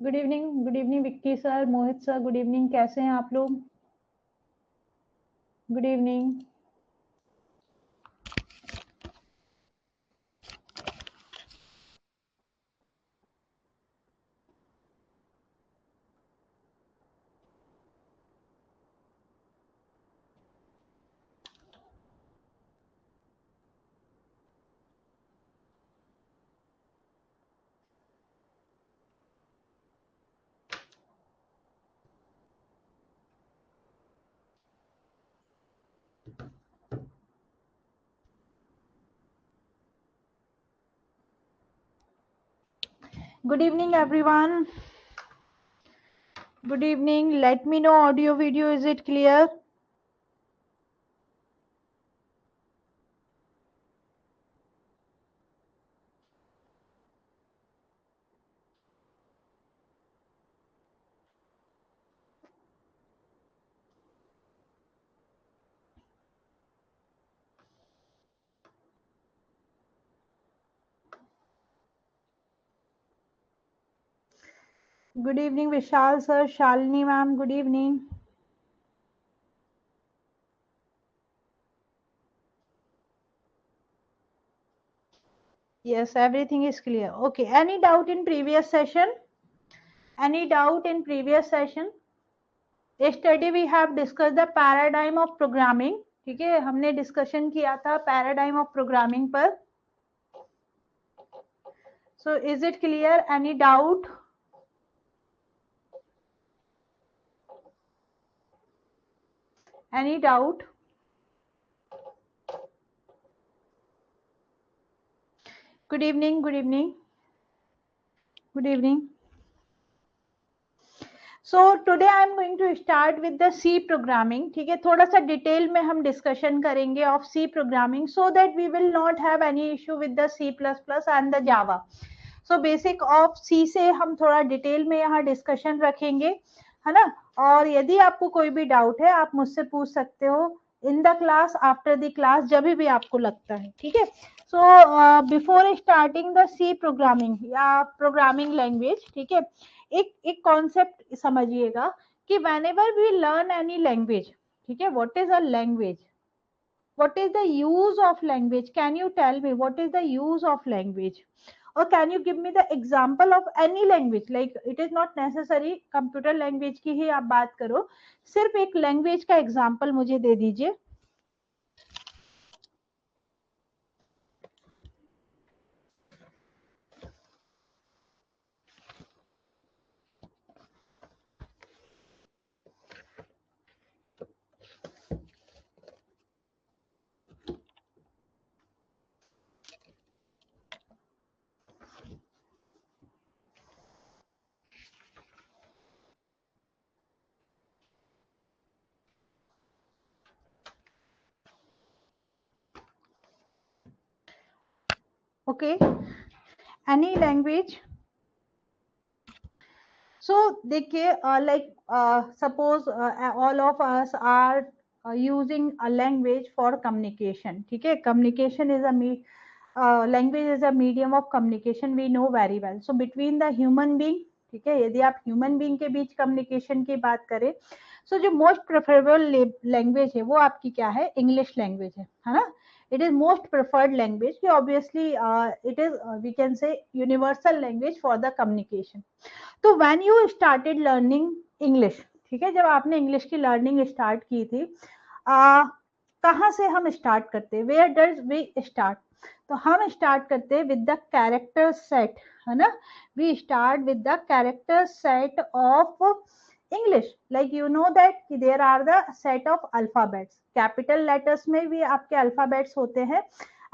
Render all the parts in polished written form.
Good evening Vicky sir, मोहित sir, good evening. कैसे हैं आप लोग? Good evening. Good evening, everyone. Good evening. Let me know audio video. Is it clear? Good evening, Vishal sir, Shalini ma'am. Good evening. Yes, everything is clear. Okay. Any doubt in previous session? Any doubt in previous session? Yesterday we have discussed the paradigm of programming. ठीक है, हमने discussion किया था paradigm of programming पर. So is it clear? Any doubt? Any doubt? Good evening. Good evening. Good evening. So today I am going to start with the C programming. ठीक है, थोड़ा सा डिटेल में हम डिस्कशन करेंगे of C programming so that we will not have any issue with the C++ and the Java. So basic of C से हम थोड़ा डिटेल में यहाँ डिस्कशन रखेंगे, है ना. और यदि आपको कोई भी डाउट है आप मुझसे पूछ सकते हो in the class, after the class, जब भी आपको लगता है. ठीक है. So before starting the C programming या प्रोग्रामिंग लैंग्वेज, ठीक है, एक कॉन्सेप्ट समझिएगा कि whenever we learn any language, ठीक है, what is a language, what is the use of language, can you tell me what is the use of language, or can you give me the example of any language, like it is not necessary computer language की ही आप बात करो, सिर्फ एक language का example मुझे दे दीजिए. Okay, any language. So देखिए, like suppose all of us are using a language for communication. ठीक है, communication is a language is a medium of communication, we know very well. So between the human being, ठीक है, यदि आप human being के बीच communication की बात करें, so जो most preferable language है वो आपकी क्या है? English language है ना. It is most preferred language. Obviously it is we can say universal language for the communication. तो when you started learning English, ठीक है, जब आपने इंग्लिश की लर्निंग स्टार्ट की थी, कहाँ से हम स्टार्ट करते हैं? Where does we start? तो हम स्टार्ट करते हैं विद द कैरेक्टर सेट, है ना. We start with the character set of English. Like you know that there are the set of alphabets, capital letters में भी आपके अल्फाबेट्स होते हैं,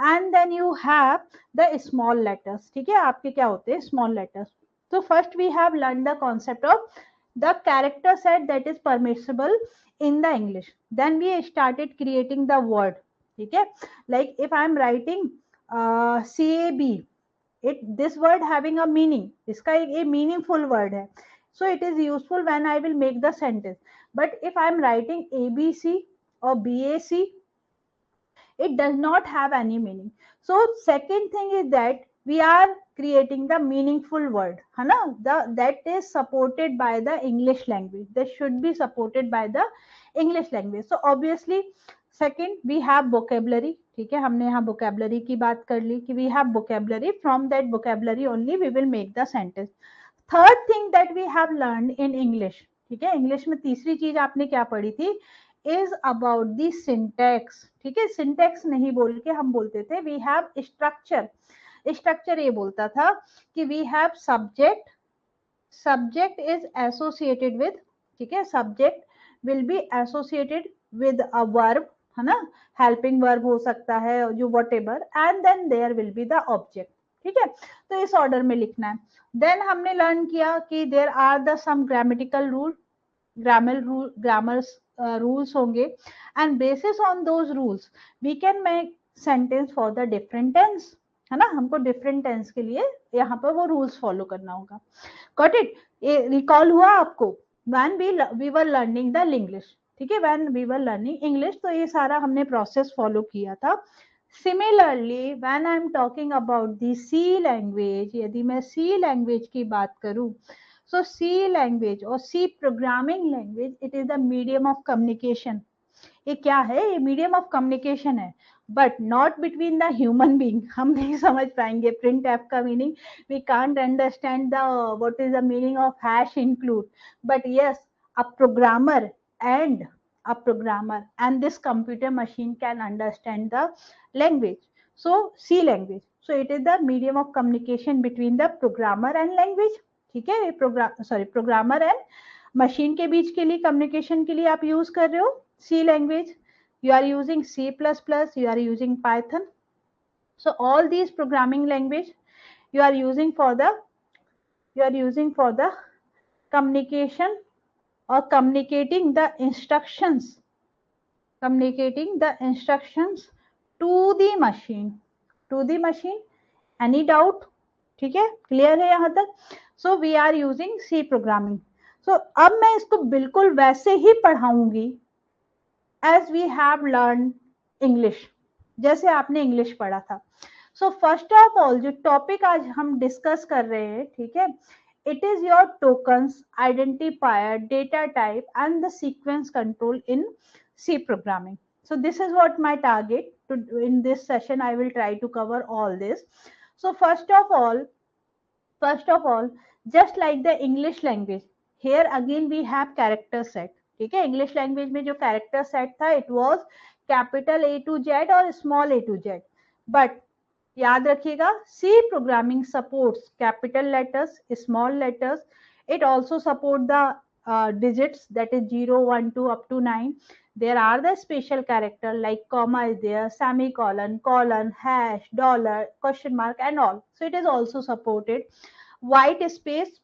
and then you have the small letters. ठीक है, आपके क्या होते हैं? Small letters. So first we have learned the concept of the character set that is permissible in the English. Then we started creating the word. ठीक है, like if I am writing CAB, this word having a meaning, इसका एक meaningful word है, so it is useful when I will make the sentence. But if I am writing ABC or BAC, it does not have any meaning. So second thing is that we are creating the meaningful word, है ना, that is supported by the English language. They should be supported by the English language. So obviously second we have vocabulary. ठीक है, हमने यहाँ vocabulary की बात कर ली कि we have vocabulary, from that vocabulary only we will make the sentence. Third thing that we have learned in English, ठीक है, इंग्लिश में तीसरी चीज आपने क्या पढ़ी थी, is about the syntax. ठीक है, syntax नहीं बोल के हम बोलते थे we have structure. स्ट्रक्चर ये बोलता था कि we have subject, subject is associated with, ठीक है, subject will be associated with a verb, है ना, हेल्पिंग वर्ब हो सकता है जो whatever, and then there will be the object. ठीक है, तो इस ऑर्डर में लिखना है. देन हमने लर्न किया कि there are the some grammatical rule, grammars rules होंगे, and basis on those rules we can make sentence for the different tense, है ना, हमको डिफरेंट टेंस के लिए यहाँ पर वो रूल्स फॉलो करना होगा. Got it? ये रिकॉल हुआ आपको when we were learning the English. ठीक है, when we were learning English, तो ये सारा हमने प्रोसेस फॉलो किया था. Similarly when I am talking about the C language, यदि मैं सी लैंग्वेज की बात करूं, सो सी लैंग्वेज और C programming language, it is the medium of communication. ये क्या है? ये मीडियम ऑफ कम्युनिकेशन है, but not between the human being. हम नहीं समझ पाएंगे प्रिंट एफ का meaning, we can't understand the what is the meaning of hash include, but yes a programmer and this computer machine can understand the language. So C language, so it is the medium of communication between the programmer and language. ठीक है, programmer and machine के बीच के लिए communication के लिए आप use कर रहे हो C language. You are using C++, you are using Python. So all these programming language you are using for the communication or communicating the instructions to the machine. Any doubt? ठीक है, clear है यहाँ तक? So we are using C programming. So अब मैं इसको बिल्कुल वैसे ही पढ़ाऊंगी as we have learned English, जैसे आपने इंग्लिश पढ़ा था. So first of all जो टॉपिक आज हम डिस्कस कर रहे हैं, ठीक है, it is your tokens, identifier, data type and the sequence control in C programming. So this is what my target to in this session. I will try to cover all this. So first of all, just like the English language, here again we have character set. ठीक है, English language में जो character set था, it was capital A to Z और small A to Z. But याद रखिएगा, C programming supports capital letters, small letters. It also support the digits, that is 0, 1, 2 up to 9. There are the special character like comma is there, semicolon, colon, hash, dollar, question mark and all. So it is also supported. White space,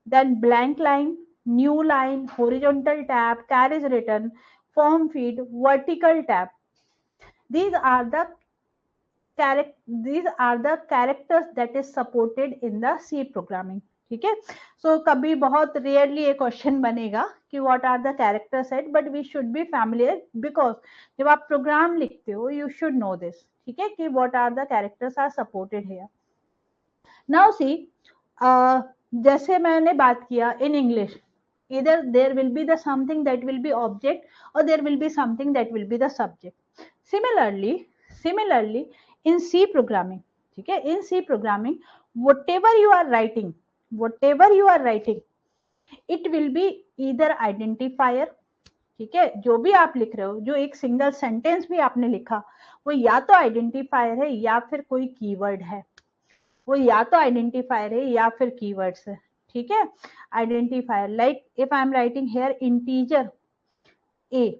then blank line, new line, horizontal tab, carriage written, form feed, vertical tab. These are the characters that is supported in the C programming. ठीक है, सो कभी बहुत rarely एक question बनेगा कि what are the character set, but we should be familiar, because जब आप programme लिखते हो यू शुड नो दिस. ठीक है, कि what are the characters are supported here. Now see, जैसे मैंने बात किया in English, either there will be the something that will be object or there will be something that will be the subject. Similarly in C programming, ठीक है, in C programming whatever you are writing, it will be either identifier. ठीक है, जो भी आप लिख रहे हो, जो एक सिंगल सेंटेंस भी आपने लिखा, वो या तो आइडेंटिफायर है या फिर कोई कीवर्ड है, या फिर कीवर्ड्स है. ठीक है, identifier like if I am writing here integer a,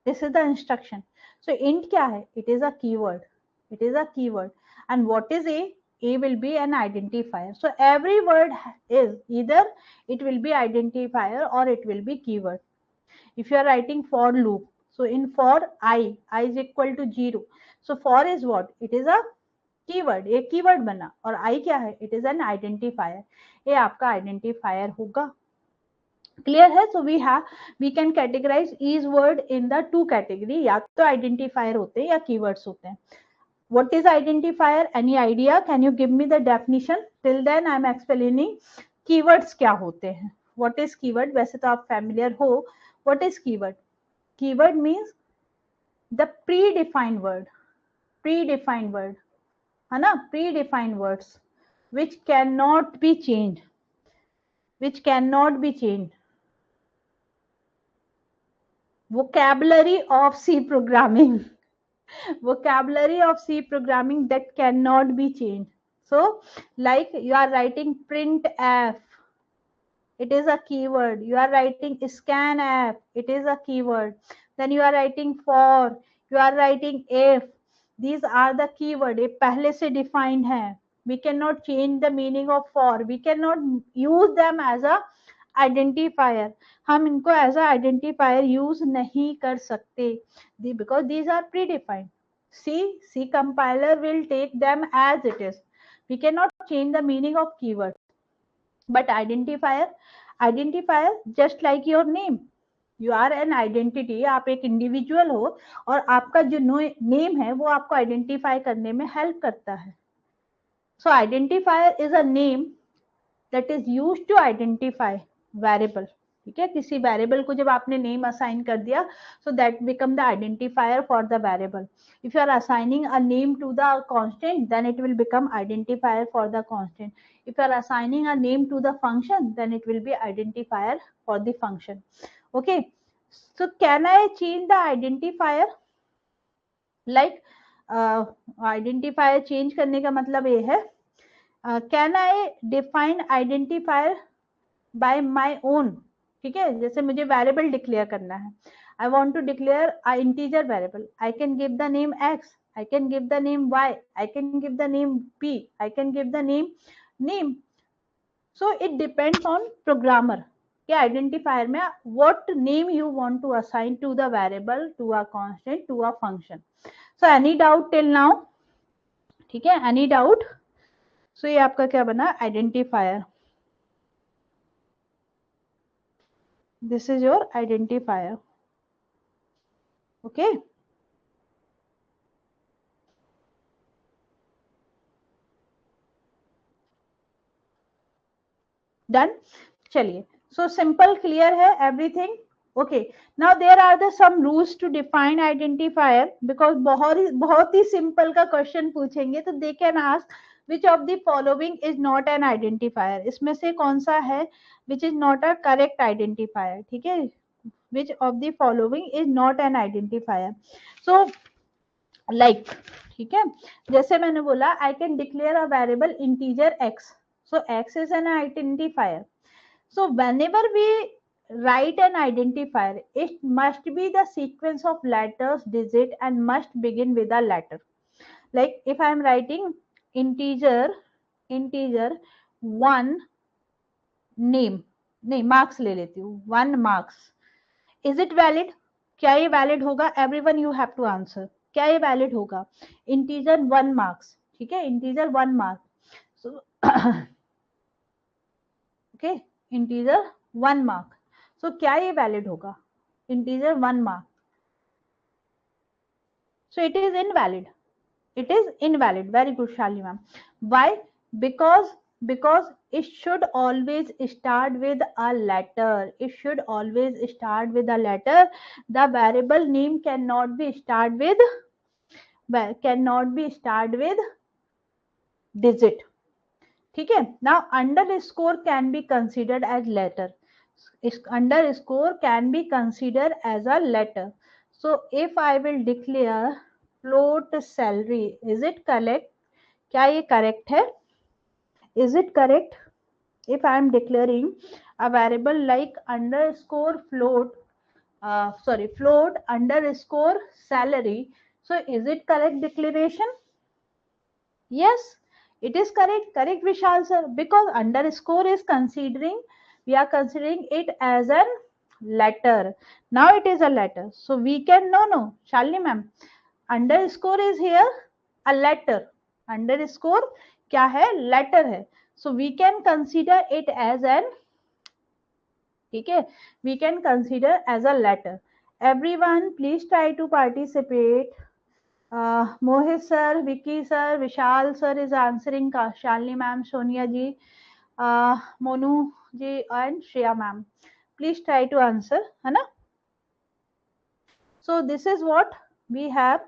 this is the instruction. So int क्या है? It is a keyword. And what is a? A will be an identifier. So every word is either it will be identifier or it will be keyword. If you are writing for loop, so in for I is equal to 0. So for is what? It is a keyword, एक keyword बना, और I क्या है? It is an identifier. ये आपका identifier होगा. Clear है? So we can categorize each word in the two category, या तो आइडेंटिफायर होते हैं या कीवर्ड्स होते हैं. What is identifier? Any idea? Can you give me the definition? Till then I am explaining keywords क्या होते हैं. What is keyword? वैसे तो आप familiar हो. What is keyword? Keyword means the predefined word. Predefined word, है ना? Predefined words which cannot be changed. Which cannot be changed. Vocabulary of C programming. Vocabulary of C programming that cannot be changed. So, like you are writing printf, it is a keyword. You are writing scanf, it is a keyword. Then you are writing for, you are writing if. These are the keyword. ये पहले से defined है. We cannot change the meaning of for. We cannot use them as a identifier. हम इनको as a identifier use नहीं कर सकते. Because these are predefined. C compiler will take them as it is. We cannot change the meaning of keyword. But identifier just like your name. You are an identity. आप एक individual हो और आपका जो name है वो आपको identify करने में help करता है. So identifier is a name that is used to identify variable. ठीक है, किसी वेरिएबल को जब आपने नेम असाइन कर दिया, so that become the identifier for the variable. If you are assigning a name to the constant, then it will become identifier for the constant. if you are assigning a name to the function, then it will be identifier for the function. Okay, so can I change the identifier? Like identifier change करने का मतलब ये है, can I define identifier by my own? ठीक है, जैसे मुझे variable declare करना है. I want to declare a integer variable. I can give the name x, I can give the name y, I can give the name p, I can give the name. So it depends on programmer कि identifier में what name you want to assign to the variable, to a constant, to a function. So any doubt till now? ठीक है, any doubt? So ये आपका क्या बना? Identifier. This is your identifier. Okay. Done. चलिए. So simple, clear है everything. Okay. Now there are the some rules to define identifier because बहुत ही simple का question पूछेंगे तो they can ask which of the following is not an identifier. इसमें से कौन सा है which is not a correct identifier. ठीक है, which of the following is not an identifier. So like, ठीक है, जैसे मैंने बोला I can declare a variable integer x. So x is an identifier. So whenever we write an identifier, it must be the sequence of letters, digit, and must begin with a letter. Like if I am writing integer 1 name, नहीं marks ले लेती हूँ, 1 marks. Is it valid? क्या ये valid होगा? Everyone you have to answer. क्या ये valid होगा? Integer 1 marks. ठीक है, integer 1 mark. So okay, integer 1 mark. So क्या ये valid होगा? Integer 1 mark. So it is invalid. It is invalid. Very good, Shalini ma'am. Why? Because it should always start with a letter. It should always start with a letter. The variable name cannot be start with digit. ठीक है. Now underscore can be considered as letter. Underscore can be considered as a letter. So if I will declare float salary, is it correct? क्या ये correct है? Is it correct? If I am declaring a variable like underscore float, float underscore salary, so is it correct declaration? Yes, it is correct. Correct, Vishal sir, because underscore is we are considering it as a letter. Now it is a letter. So we can, no, Shalini ma'am, underscore is here a letter. Underscore क्या है? Letter है. So we can consider it as an, ठीक है, we can consider as a letter. Everyone please try to participate. Mohit sir, Vicky sir, Vishal sir is answering. Shalini ma'am, Sonia ji, Monu ji, and Shreya ma'am. Please try to answer, है ना? So this is what we have.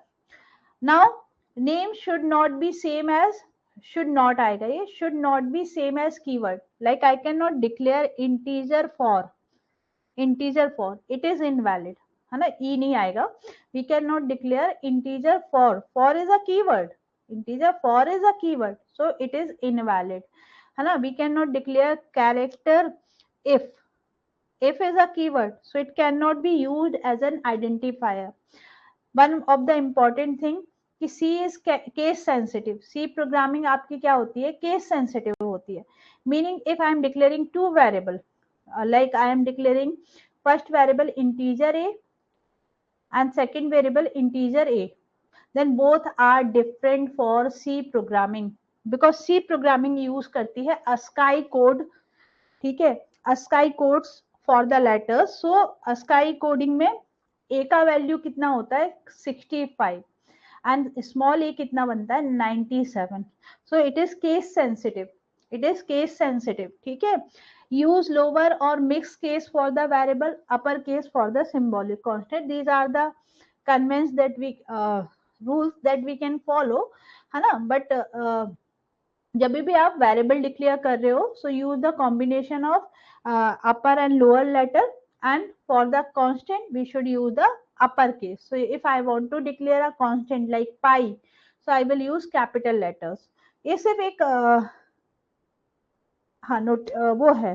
Now name should not be same as, should not आएगा ये, should not be same as keyword. Like I cannot declare integer for, it is invalid, है ना? E नहीं आएगा. We cannot declare integer for is a keyword. Integer for is a keyword, so it is invalid, है ना? We cannot declare character if is a keyword, so it cannot be used as an identifier. One of the important thing कि C is case sensitive. C programming आपकी क्या होती है? Case sensitive होती है. Meaning if I am declaring two variable, like I am declaring first variable integer a and second variable integer a, then both are different for C programming, because C programming use करती है ASCII code. ठीक है, ASCII codes for the letters. So ASCII coding में a का value कितना होता है? 65 and small a कितना बनता है? 97. So it is case sensitive. ठीक है. Use lower or mixed case for the variable, upper case for the symbolic constant. These are the conventions that we rules that we can follow, है ना? But जब भी आप variable declare कर रहे हो, so use the combination of upper and lower letter, and for the constant we should use the upper case. So if I want to declare a constant like pi, so I will use capital letters. ये सिर्फ एक हाँ note वो है,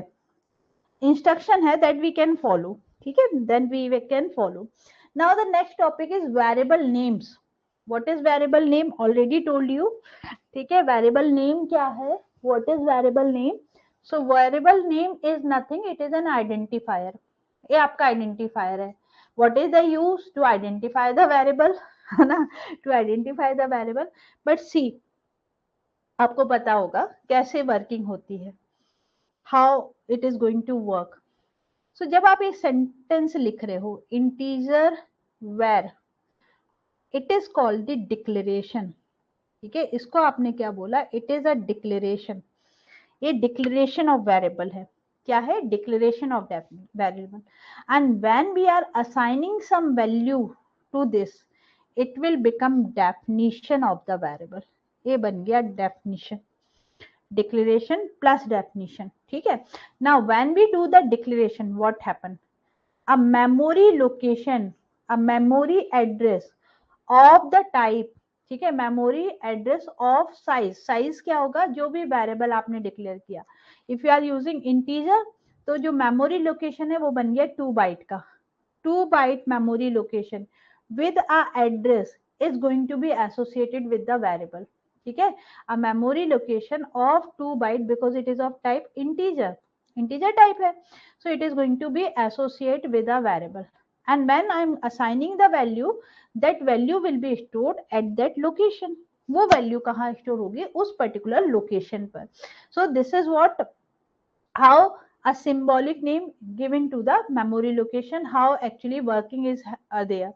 instruction है that we can follow. ठीक है, then we can follow. Now the next topic is variable names. What is variable name? Already told you. ठीक है, वेरिएबल नेम क्या है? What is variable name? So variable name is nothing, it is an identifier. ये आपका identifier है. What is the use? To identify the variable, है ना? To identify the variable. But see, आपको पता होगा कैसे वर्किंग होती है, how it is going to work. So जब आप एक सेंटेंस लिख रहे हो, integer var, it is called the declaration. ठीक है, इसको आपने क्या बोला? It is a declaration. ये डिक्लेरेशन ऑफ वेरिएबल है. क्या है? Declaration of variable. And when we are assigning some value to this, it will become definition of the variable. ये बन गया डेफिनेशन. Declaration plus definition. ठीक है. Now when we do the declaration, what happen? A memory location, a memory address of the type. ठीक है, memory address of size. Size क्या होगा? जो भी वेरिएबल आपने डिक्लेयर किया. If you are using integer, तो जो मेमोरी लोकेशन है वो बन गया 2 बाइट का. 2 byte memory location with a address is going to be associated with the variable. ठीक है, a memory location of 2 byte because it is of type integer. Integer type है, so it is going to be associate with a variable, and when I am assigning the value, that value will be stored at that location. वो value कहाँ store होगी? उस particular location पर. So this is what, how a symbolic name given to the memory location, how actually working is there.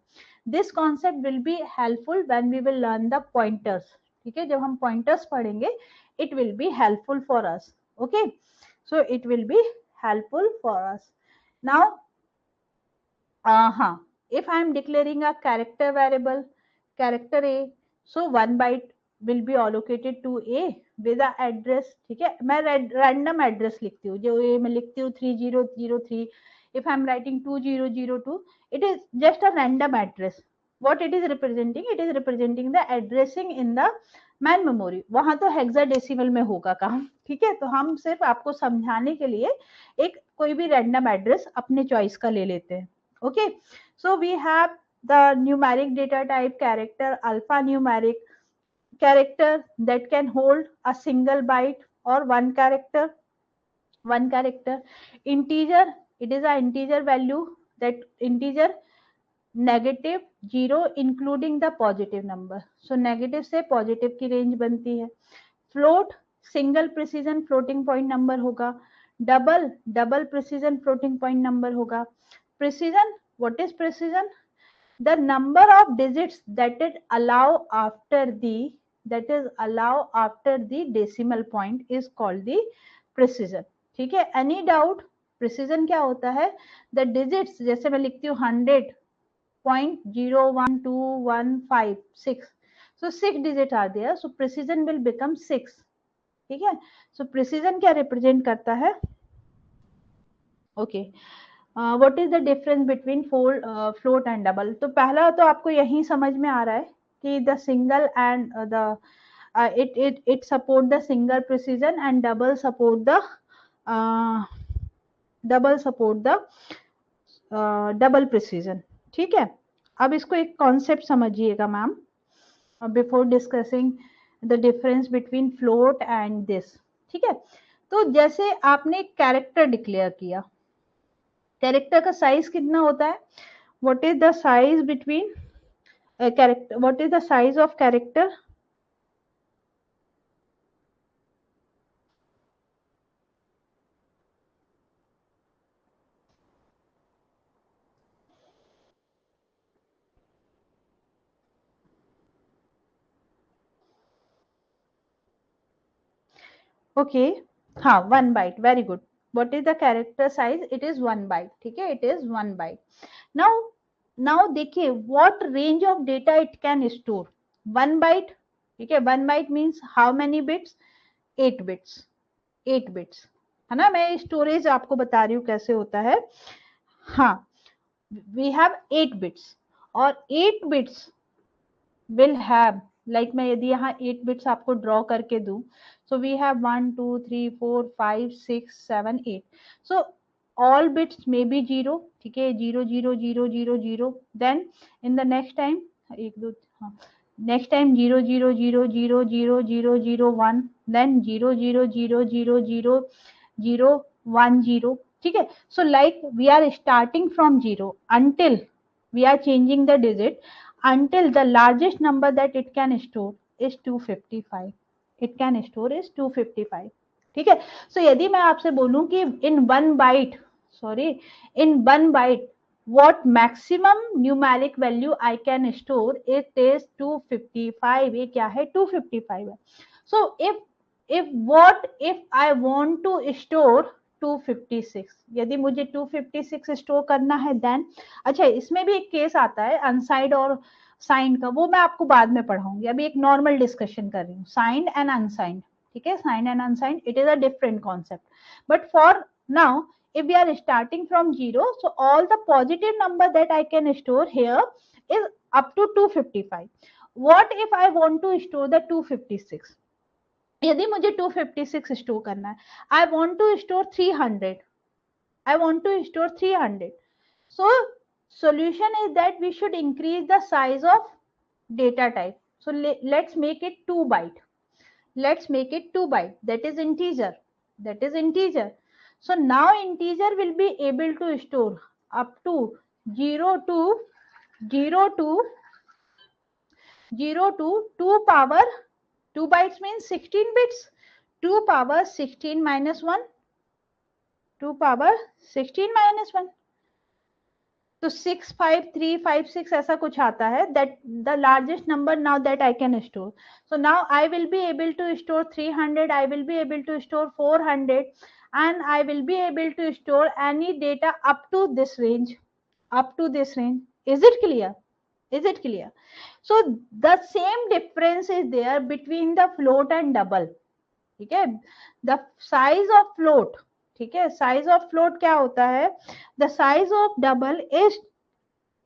This concept will be helpful when we will learn the pointers. ठीक है, जब हम pointers पढ़ेंगे, it will be helpful for us. Okay, so it will be helpful for us. Now if I am declaring a character variable, character a, so 1 byte will be allocated to a with the address. ठीक है, मैं random address लिखती हूँ, जो ये मैं लिखती हूँ 3003. if I am writing 2002, it is just a random address. what it is representing? it is representing the addressing in the man memory. वहां तो हेक्साडेसिमल में होगा काम. ठीक है, तो हम सिर्फ आपको समझाने के लिए एक कोई भी रैंडम एड्रेस अपने चॉइस का ले लेते हैं. Okay, so we have the numeric data type character, alphanumeric character that can hold a single byte or one character. Integer, it is a integer value, that integer negative 0 including the positive number. So negative से positive की range बनती है. Float, single precision floating point number होगा. Double precision floating point number होगा. Precision, what is precision? the number of digits that is allow after the decimal point is called the precision. ठीक है, any doubt? precision क्या होता है? the digits, जैसे मैं लिखती हूँ 100.012156, so 6 digits are there, so precision will become 6. ठीक है, so precision क्या represent करता है? Okay, what is the difference between float and double? तो पहला तो आपको यही समझ में आ रहा है कि the single and the it support the single precision and double support the double precision. ठीक है, अब इसको एक कॉन्सेप्ट समझिएगा ma'am before discussing the difference between float and this. ठीक है, तो जैसे आपने कैरेक्टर डिक्लेयर किया, कैरेक्टर का साइज कितना होता है? What is the size between character, what is the size of character? Okay, हाँ 1 byte, very good. What is the character size? It is 1 byte. ठीक है, इट इज 1 बाइट. नाउ देखिए what range of data it can store. 1 byte. ठीक है, 1 byte means how many bits? 8 bits. 8 bits है ना. मैं storage आपको बता रही हूँ कैसे होता है. हाँ, वी हैव 8 बिट्स और 8 बिट्स will have, like मैं यदि यहाँ 8 बिट्स आपको ड्रॉ करके दूं, so we have 1 2 3 4 5 6 7 8, so all bits may be 0. ठीक है, 0 0 0 0 0, then in the next time, एक दो, हाँ, next time 0 0 0 0 0 0 0 1, then 0 0 0 0 0 0 1 0. ठीक है, so like we are starting from 0 until we are changing the digit until the largest number that it can store is 255. It can store is 255. ठीक है, so यदि मैं आपसे बोलूं कि in 1 byte, sorry, in 1 byte what maximum numeric value I can store, it is 255. ये क्या है? 255 है. so if I want to store 256, यदि मुझे 256 स्टोर करना है, देन अच्छा इसमें भी एक केस आता है अनसाइंड और साइंड का, वो मैं आपको बाद में पढ़ाऊंगी. अभी एक नॉर्मल डिस्कशन कर रही हूँ, साइंड एंड अनसाइंड. ठीक है, signed and unsigned, it is a different concept. But for now if we are starting from 0, so all the positive number that I can store here is up to 255. what if I want to store the 256? यदि मुझे 256 store करना है, I want to store 300, I want to store 300. So solution is that we should increase the size of data type. So let's make it 2 byte. Let's make it 2 byte. That is integer. That is integer. So now integer will be able to store up to 0 to 0 to 0 to 2 power 2 bytes means 16 bits. 2 power 16 minus 1. 2 power 16 minus 1. तो 65356 ऐसा कुछ आता है. That the largest number now that I can store. So now I will be able to store 300, I will be able to store 400, and I will be able to store any data up to this range. Up to this range. Is it clear? Is it clear? So the same difference is there between the float and double. ठीक है, the size of float. ठीक है, size of float क्या होता है? The size of double is,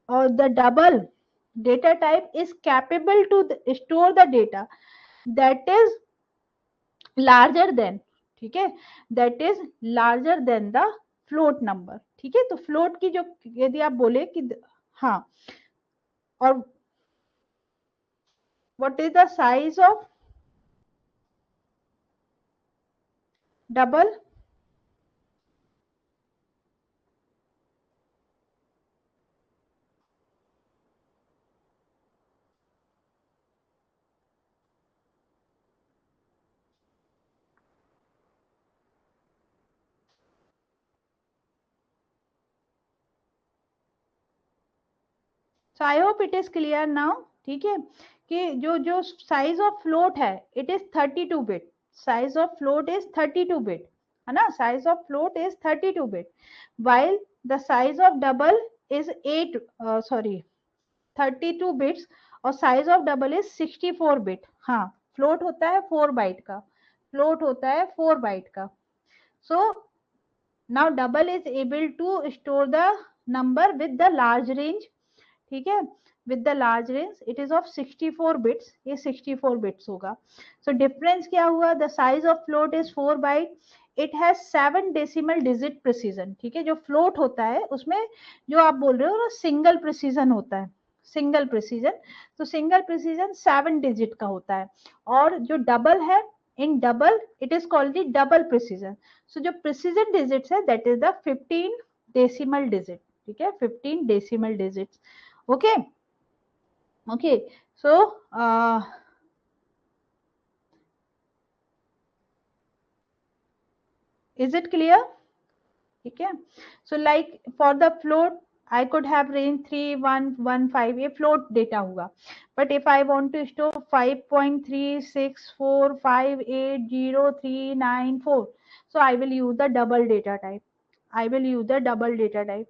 और the double data type is capable to store the data that is larger than. ठीक है, that is larger than the float number. ठीक है, तो फ्लोट की जो यदि आप बोले कि हाँ, और what is the size of double? So I hope it is clear now. ठीक है, कि जो जो साइज ऑफ फ्लोट है it is 32 bit, size of float is 32 bit, है ना, size of float is 32 bit, while the size of double is 8 sorry 32 bits, और size of double is 64 bit. हाँ, फ्लोट होता है 4 बाइट का, float होता है 4 बाइट का। So now double is able to store the number with the large range. ठीक है, with the large range it is of 64 bits, ये 64 बिट्स होगा। सो डिफरेंस क्या हुआ, the size of float is 4 byte, it has 7 decimal digit precision. ठीक है, जो float होता है उसमें जो आप बोल रहे हो ना सिंगल प्रिसीजन होता है, सिंगल प्रिसीजन, तो सिंगल प्रिसीजन 7 डिजिट का होता है। और जो डबल है, in double it is called the double precision. So जो प्रिसीजन डिजिट्स है that is the 15 decimal digit. ठीक है, 15 decimal digits. okay okay so is it clear? ठीक है, so like for the float I could have range 3115, ये float data होगा, but if I want to store 5.364580394, so I will use the double data type, I will use the double data type।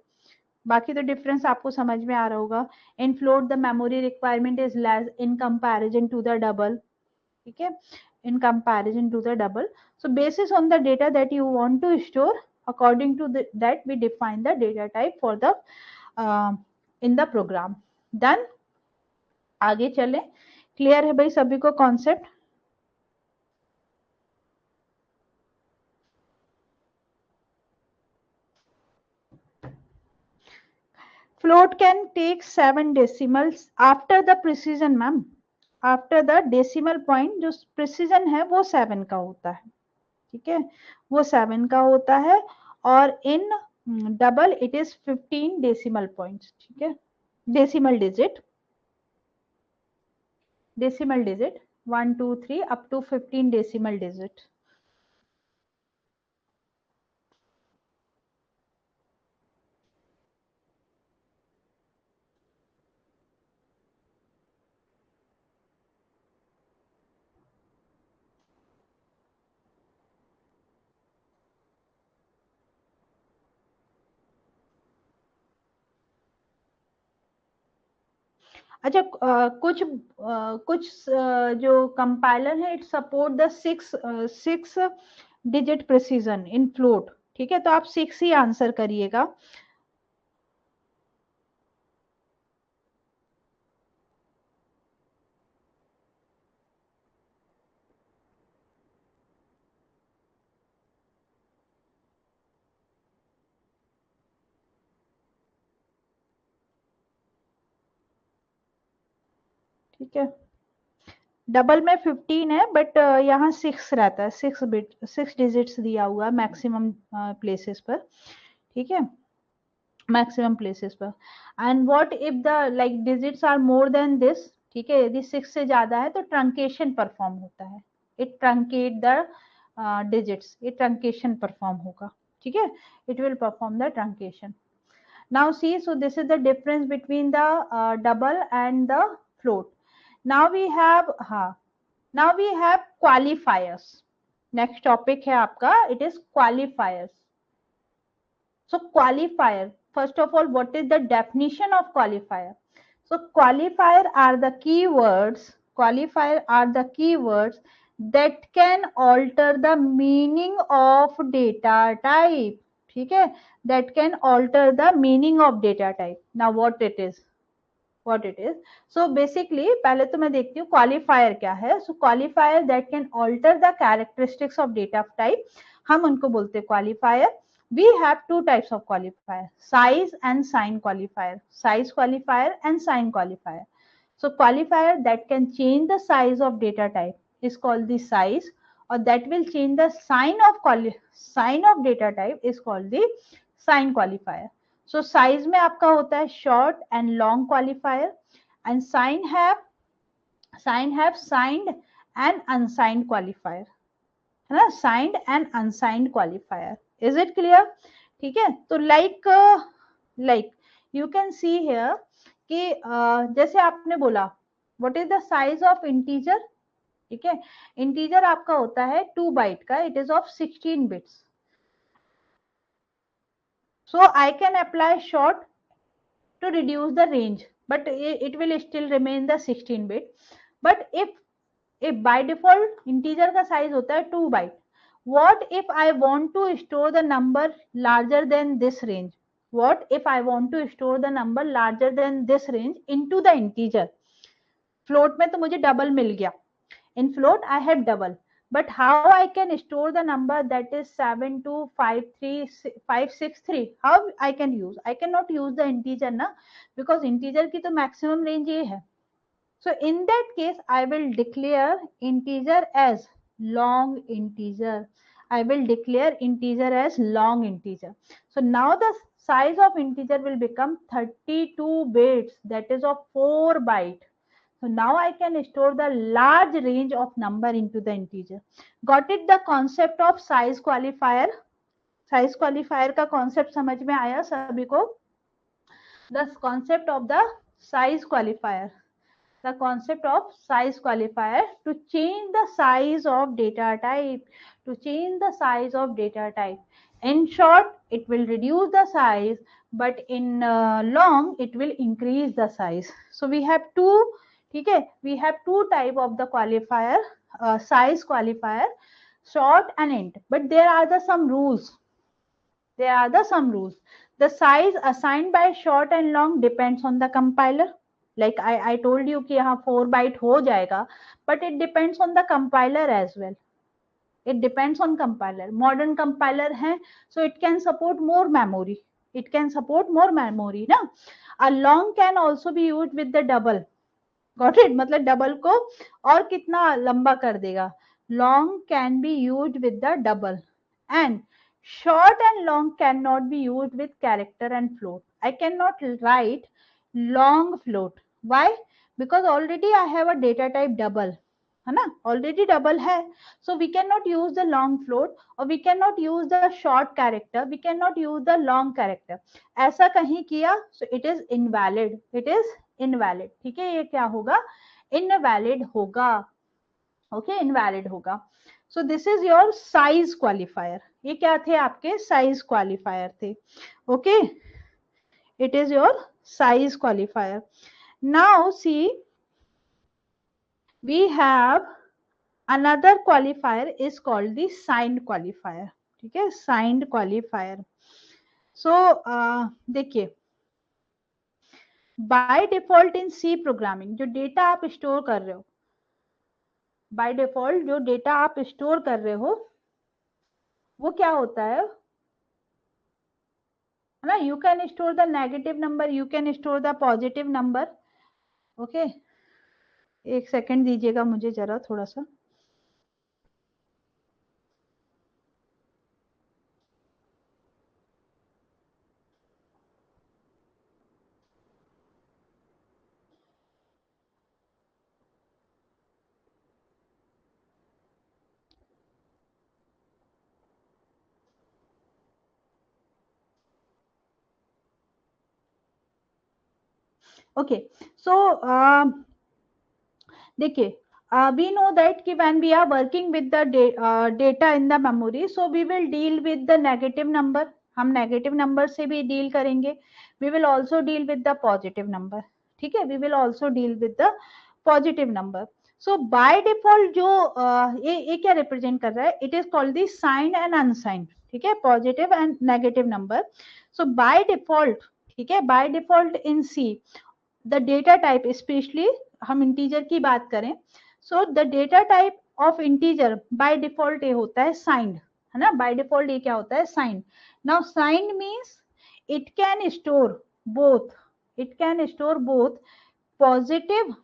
बाकी तो difference आपको समझ में आ रहा होगा। In float the memory requirement is less in comparison to the double. ठीक है, in comparison to the double, so basis on the data that you want to store, according to that we define the data type for the in the program। Done, आगे चले, clear है भाई सभी को concept? float can take 7 decimals after the precision ma'am, after the decimal point जो precision है वो 7 का होता है। ठीक है, वो 7 का होता है, और in double it is 15 decimal points. ठीक है, decimal digit, decimal digit 1 2 3 up to 15 decimal digit. अच्छा, कुछ जो कंपाइलर है it support the 6 digit precision in float. ठीक है, तो आप 6 ही आंसर करिएगा। ठीक है, डबल में 15 है, बट यहाँ 6 रहता है, 6 बिट 6 डिजिट्स दिया हुआ मैक्सिमम प्लेसेस पर। ठीक है, मैक्सिमम प्लेसेस पर। And what if the like digits are more than this. ठीक है, यदि 6 से ज्यादा है तो ट्रंकेशन परफॉर्म होता है, इट ट्रंकेट द डिजिट्स, ये ट्रंकेशन परफॉर्म होगा। ठीक है, it will perform the truncation. Now see, so this is the difference between the double and the float. Now we have now we have qualifiers। Next topic है आपका, it is qualifiers। So qualifier, first of all, what is the definition of qualifier? So qualifier are the keywords, qualifier are the keywords that can alter the meaning of data type। ठीक है, that can alter the meaning of data type। Now what it is, what it is, so basically पहले तो मैं देखती हूँ qualifier क्या है। so qualifier that can alter the characteristics of data type, हम उनको बोलते हैं qualifier. we have two types of qualifier, size and sign qualifier, size qualifier and sign qualifier। so qualifier that can change the size of data type is called the size, or that will change the sign of data type is called the sign qualifier। so size में आपका होता है short and long qualifier, and sign have signed and unsigned qualifier, है ना, signed and unsigned qualifier। is it clear? ठीक है, तो like you can see here कि जैसे आपने बोला what is the size of integer, ठीक है, इंटीजर आपका होता है 2 बाइट का, it is of 16 bits. So I can apply short to reduce the range, but it will still remain the 16 bit. But if by default integer का size होता है 2 byte, what if I want to store the number larger than this range? What if I want to store the number larger than this range into the integer? Float में तो मुझे double मिल गया. In float I have double, but how I can store the number that is 7253563? How I can use? I cannot use the integer na, because integer की तो maximum range ये है. So in that case I will declare integer as long integer. I will declare integer as long integer. So now the size of integer will become 32 bits, that is of 4 byte. So now I can store the large range of number into the integer. Got it? The concept of size qualifier. Size qualifier का concept समझ में आया सभी को? The concept of the size qualifier. The concept of size qualifier to change the size of data type. To change the size of data type. In short, it will reduce the size, but in long, it will increase the size. So we have two. ठीक है, we have two type of the qualifier, size qualifier, short and int, but there are the some rules. There are the some rules. The size assigned by short and long depends on the compiler. Like I told you कि यहाँ 4 byte हो जाएगा, but it depends on the compiler as well. It depends on compiler. Modern compiler है, so it can support more memory. It can support more memory ना. A long can also be used with the double. Got it? मतलब double को और कितना लंबा कर देगा. Long can be used with the double, and short and long cannot be used with character and float. I cannot write long float. Why? Because already I have a data type double, है ना, already double है, so we cannot use the long float, or we cannot use the short character, we cannot use the long character. ऐसा कहीं किया, so it is invalid. It is invalid. ठीक है, ये क्या होगा? Invalid होगा. Okay, invalid होगा. So this is your size qualifier. ये क्या थे आपके? Size qualifier थे. Okay, it is your size qualifier. Now see, we have another qualifier is called the signed qualifier. ठीक है, signed qualifier. So देखिए, by default in C programming जो data आप स्टोर कर रहे हो, by default जो डेटा आप स्टोर कर रहे हो वो क्या होता है ना, you can store the negative number, you can store the positive number. Okay, एक सेकंड दीजिएगा मुझे जरा थोड़ा सा. ओके, सो देखिए, we know that कि when we are working with the data in the memory, so we will deal with the negative number. हम negative number से भी डील करेंगे. we will also deal with the positive number. ठीक है, we will also deal with the positive number. so by default जो ये क्या represent कर रहा है? it is called the signed and unsigned. ठीक है, positive and negative number. so by default, ठीक है, by default in C the data type, especially हम इंटीजर की बात करें, so the data type of integer by default ये होता है साइंड, है ना. बाय डिफॉल्ट ये क्या होता है? Signed. Now signed means it can store both, it can store both positive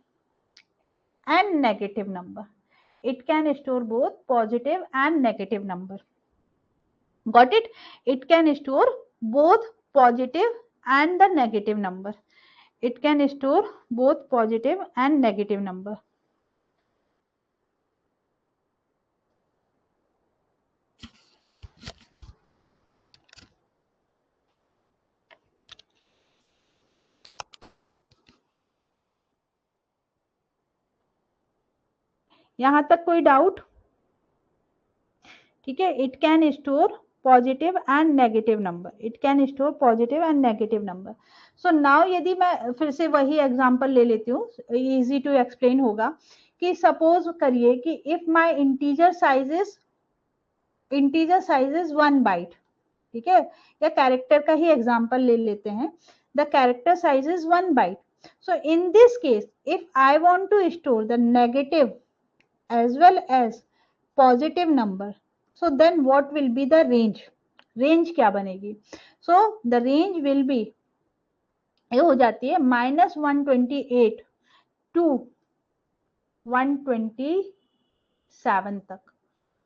and negative number. It can store both positive and negative number. Got it? It can store both positive and the negative number. It can store both positive and negative number. यहां तक कोई doubt? ठीक है, it can store positive and negative number, it can store positive and negative number. So now यदि मैं फिर से वही एग्जांपल ले लेती हूँ, इजी टू एक्सप्लेन होगा, कि सपोज करिए कि if my integer size is 1 byte, ठीक है, या कैरेक्टर का ही एग्जांपल ले लेते हैं, the character size is 1 byte. So in this case if I want to store the negative as well as positive number, so then what will be the range क्या बनेगी? so the range will be, ये हो जाती है -128 to 127 तक।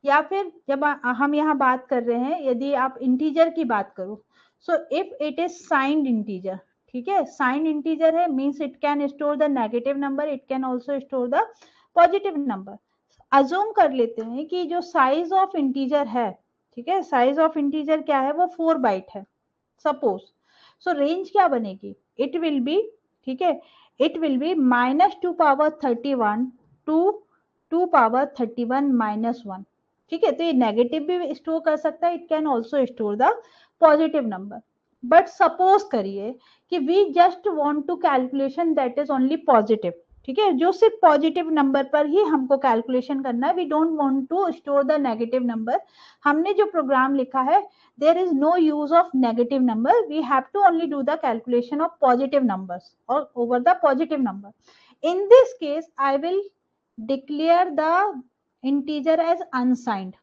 या फिर जब हम यहाँ बात कर रहे हैं, यदि आप इंटीजर की बात करो, so if it is signed integer, ठीक है, साइंड इंटीजर है, means it can store the negative number, it can also store the positive number. Assume कर लेते हैं कि जो साइज ऑफ इंटीजर है, ठीक है, साइज ऑफ इंटीजर क्या है, वो 4 बाइट है सपोज। सो रेंज क्या बनेगी? इट विल बी, ठीक है, इट विल बी -2^31 टू 2^31 -1, ठीक है। तो ये नेगेटिव भी स्टोर कर सकता है, it can also store the positive number. But suppose करिए कि we just want to calculation that is only positive, ठीक है, जो सिर्फ पॉजिटिव नंबर पर ही हमको कैलकुलेशन करना है, we don't want to store the negative number. हमने जो प्रोग्राम लिखा है, there is no use of negative number, we have to only do the calculation of positive numbers और over the positive number. In this case I will declare the integer as unsigned,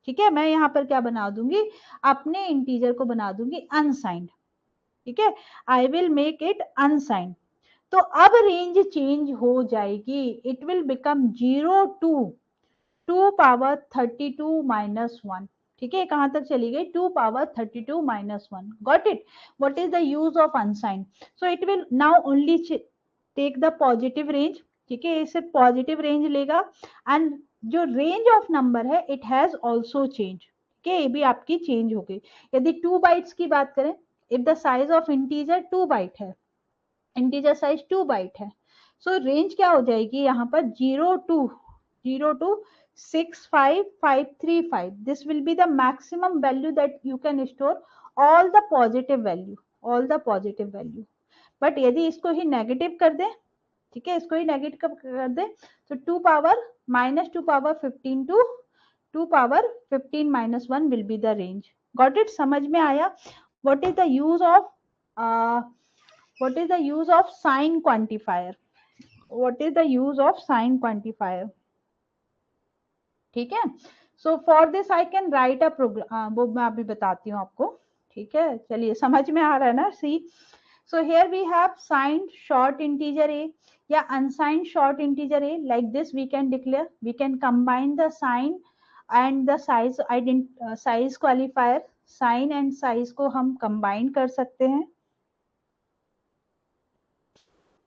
ठीक है, मैं यहाँ पर क्या बना दूंगी, अपने इंटीजर को बना दूंगी अनसाइंड, ठीक है, I will make it unsigned. तो अब रेंज चेंज हो जाएगी, इट विल बिकम 0 to 2^32 -1, ठीक है, कहां तक चली गई, 2^32 -1, got it. What is the use of unsigned? So it will now only take the positive range, ठीक है, इसे पॉजिटिव रेंज लेगा, एंड जो रेंज ऑफ नंबर है इट हैज ऑल्सो चेंज, ठीक है, ये भी आपकी चेंज हो गई। यदि 2 बाइट्स की बात करें, if the size of integer 2 byte है, इंटीजर साइज 2 बाइट है, सो रेंज क्या हो जाएगी यहाँ पर, 0 to 65535, this will be the maximum value that you can store all the positive value. But यदि इसको ही नेगेटिव कर दे, ठीक है, इसको ही नेगेटिव कर दे, तो 2^-2^15 to 2^15 -1 will be the range. Got it, समझ में आया? What is the use of sign quantifier? What is the use of sign quantifier? ठीक है, so for this I can write a program, वो मैं अभी बताती हूँ आपको, ठीक है, चलिए समझ में आ रहा है ना? सी, so here we have signed short integer a या unsigned short integer a, like this we can declare, we can combine the sign and the size qualifier, sign and size को हम combine कर सकते हैं,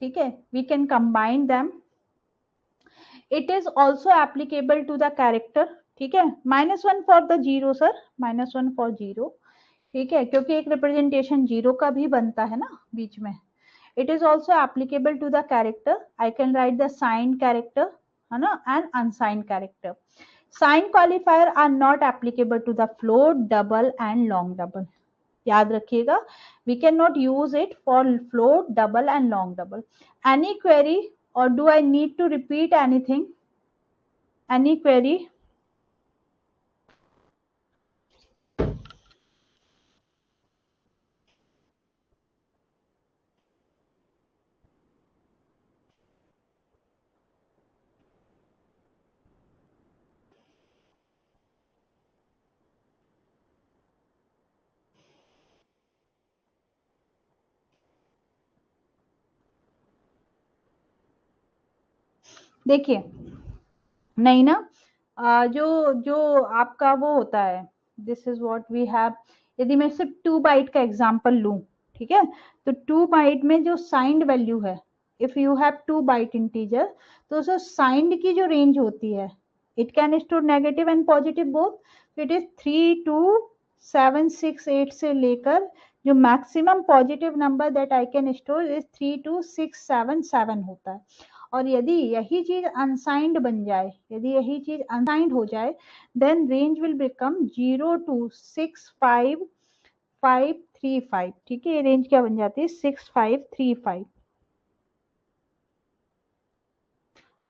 ठीक है, we can combine them. It is also applicable to the character, ठीक है, -1 for the 0 sir, -1 for 0, ठीक है, क्योंकि एक रिप्रेजेंटेशन 0 का भी बनता है ना बीच में। It is also applicable to the character. I can write the signed character, है ना, and unsigned character. Sign qualifier are not applicable to the float, double and long double. याद रखिएगा, we cannot use it for float, double and long double. Any query or do I need to repeat anything? Any query? देखिए, नहीं ना, जो आपका वो होता है, this is what we have, यदि मैं सिर्फ 2 बाइट का एग्जांपल लूं, ठीक है, तो 2 बाइट में जो साइंड वैल्यू है, if you have 2 byte integer, तो सो साइंड की जो रेंज होती है, it can store negative and positive both, it is 3 to 768 से लेकर जो maximum positive number that I can store is 3 to 677 होता है। और यदि यही चीज अनसाइंड बन जाए, यदि यही चीज अनसाइंड हो जाए, then range will become 0 to 65535। ठीक है, ये रेंज क्या बन जाती है, 6535।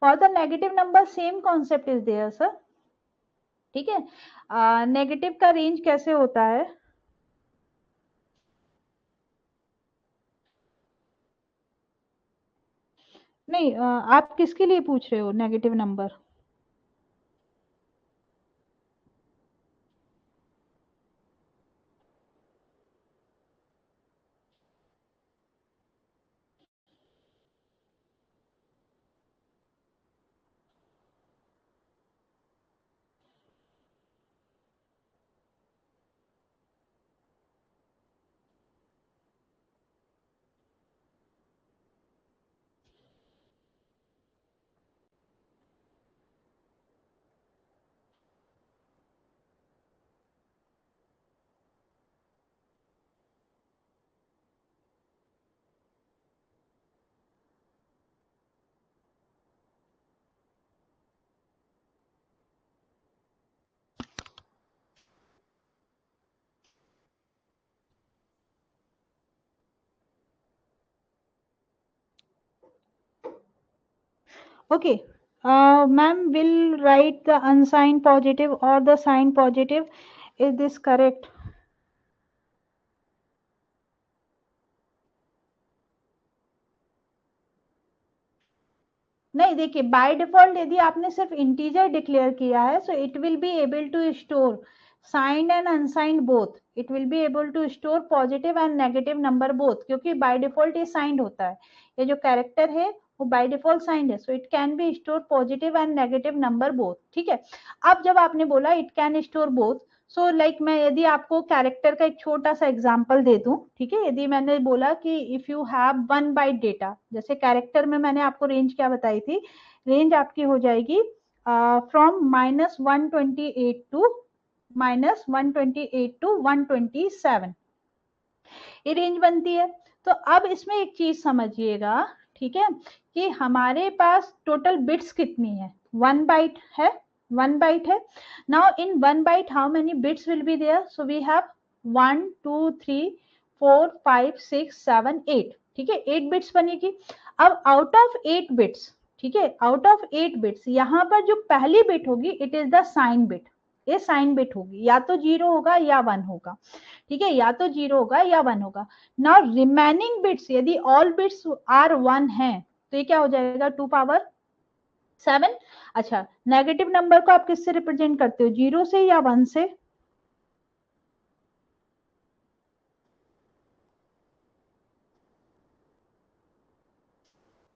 For the negative number same concept is there sir. ठीक है, नेगेटिव का रेंज कैसे होता है, नहीं आप किसके लिए पूछ रहे हो negative number? Okay, ma'am will write the unsigned positive or the signed positive. Is this correct? नहीं, देखिए बाय डिफॉल्ट यदि आपने सिर्फ इंटीजर डिक्लेयर किया है, so it will be able to store signed and unsigned both. It will be able to store positive and negative number both, क्योंकि by default ये signed होता है, ये जो कैरेक्टर है वो बाय डिफॉल्ट साइंड है, so it can be store positive and negative number both. ठीक है, अब जब आपने बोला it can store both, so like मैं यदि आपको कैरेक्टर का एक छोटा सा एग्जांपल दे दूं, ठीक है, यदि मैंने बोला कि if you have 1 byte data, जैसे कैरेक्टर में मैंने आपको रेंज क्या बताई थी, रेंज आपकी हो जाएगी फ्रॉम -128 टू -128 टू 127, ये रेंज बनती है। तो अब इसमें एक चीज समझिएगा, ठीक है, कि हमारे पास टोटल बिट्स कितनी है, 1 बाइट है, 1 बाइट है। Now in 1 byte how many bits will be there, so we have 1 2 3 4 5 6 7 8। ठीक है, 8 बिट्स बनेगी। अब आउट ऑफ 8 बिट्स, ठीक है, आउट ऑफ 8 बिट्स यहाँ पर जो पहली बिट होगी it is the sign bit, ये साइन बिट होगी, या तो 0 होगा या 1 होगा। ठीक है, या तो 0 होगा या 1 होगा। नाउ रिमेनिंग बिट्स, यदि ऑल बिट्स आर 1 है, तो ये क्या हो जाएगा, 2 पावर 7। अच्छा, नेगेटिव नंबर को आप किससे रिप्रेजेंट करते हो, 0 से या 1 से?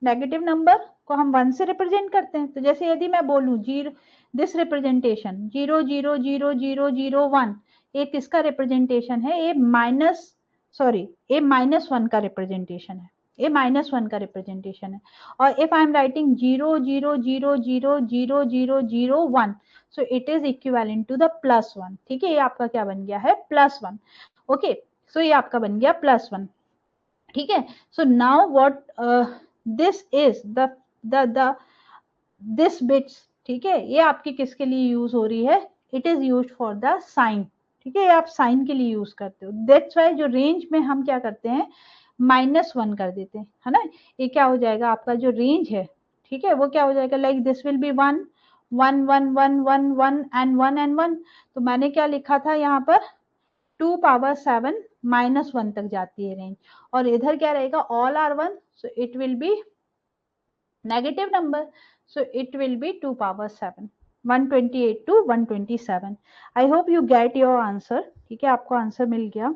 नेगेटिव नंबर को हम 1 से रिप्रेजेंट करते हैं। तो जैसे यदि मैं बोलूं जीरो, दिस रिप्रेजेंटेशन 0 0 0 0 0 1, ये किसका रिप्रेजेंटेशन है, ये माइनस, सॉरी, ये -1 का रिप्रेजेंटेशन है, ये -1 का रिप्रेजेंटेशन है। और if I am writing 0 0 0 0 0 0 0 1, so it is equivalent to the +1। ठीक है, ये आपका क्या बन गया है, +1। ओके, सो ये आपका बन गया +1। ठीक है, so now what this is the this bits, ठीक है, ये आपकी किसके लिए यूज हो रही है, it is use for the sign. ठीक है, आप साइन के लिए यूज करते हो, दैट्स वाई जो रेंज में हम क्या करते हैं, -1 कर देते हैं, है ना। ये क्या हो जाएगा आपका जो रेंज है, ठीक है, वो क्या हो जाएगा, like this will be 1 1 1 1 1 1 and 1 and 1। तो मैंने क्या लिखा था यहाँ पर, 2 पावर 7 -1 तक जाती है रेंज। और इधर क्या रहेगा, all are 1, so it will be negative number, so it will be 2 power 7, 128 to 127। I hope you get your answer। ठीक है, आपको आंसर मिल गया।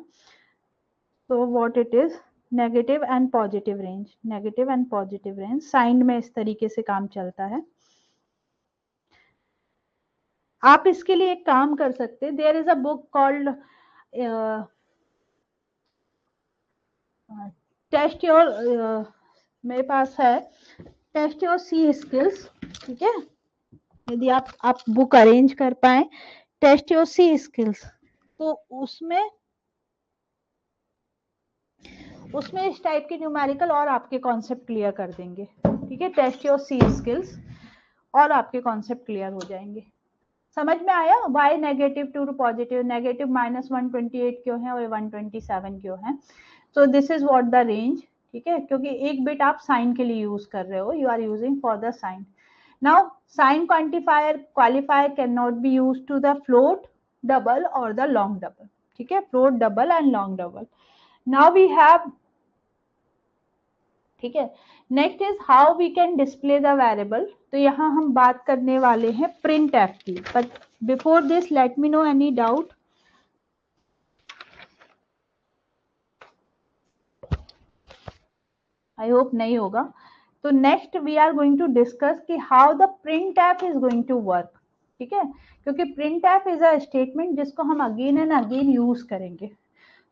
so what it is, negative and positive range, negative and positive range sine में इस तरीके से काम चलता है। आप इसके लिए एक काम कर सकते हैं, there is a book called test your, मेरे पास है टेस्ट योर सी स्किल्स। ठीक है, यदि आप बुक अरेंज कर पाए, टेस्ट योर सी स्किल्स, तो उसमें उसमें इस टाइप के न्यूमेरिकल और आपके कॉन्सेप्ट क्लियर कर देंगे, ठीक है। टेस्ट योर सी स्किल्स और आपके कॉन्सेप्ट क्लियर हो जाएंगे। समझ में आया? Why negative to positive, negative -128 क्यों है और 127 क्यों है? So this is what the range, ठीक है, क्योंकि एक बिट आप साइन के लिए यूज कर रहे हो, you are using for the sign. Now sign quantifier qualifier can not be use to the float double और द लॉन्ग डबल, ठीक है, float double and long double. Now we have, ठीक है, next is how we can display the variable. तो यहाँ हम बात करने वाले हैं प्रिंट एफ की, but before this let me know any doubt. I hope नहीं होगा। तो next we are going to discuss कि how the print F is going to work, ठीक है, क्योंकि print F is a statement जिसको हम अगेन एंड अगेन यूज करेंगे।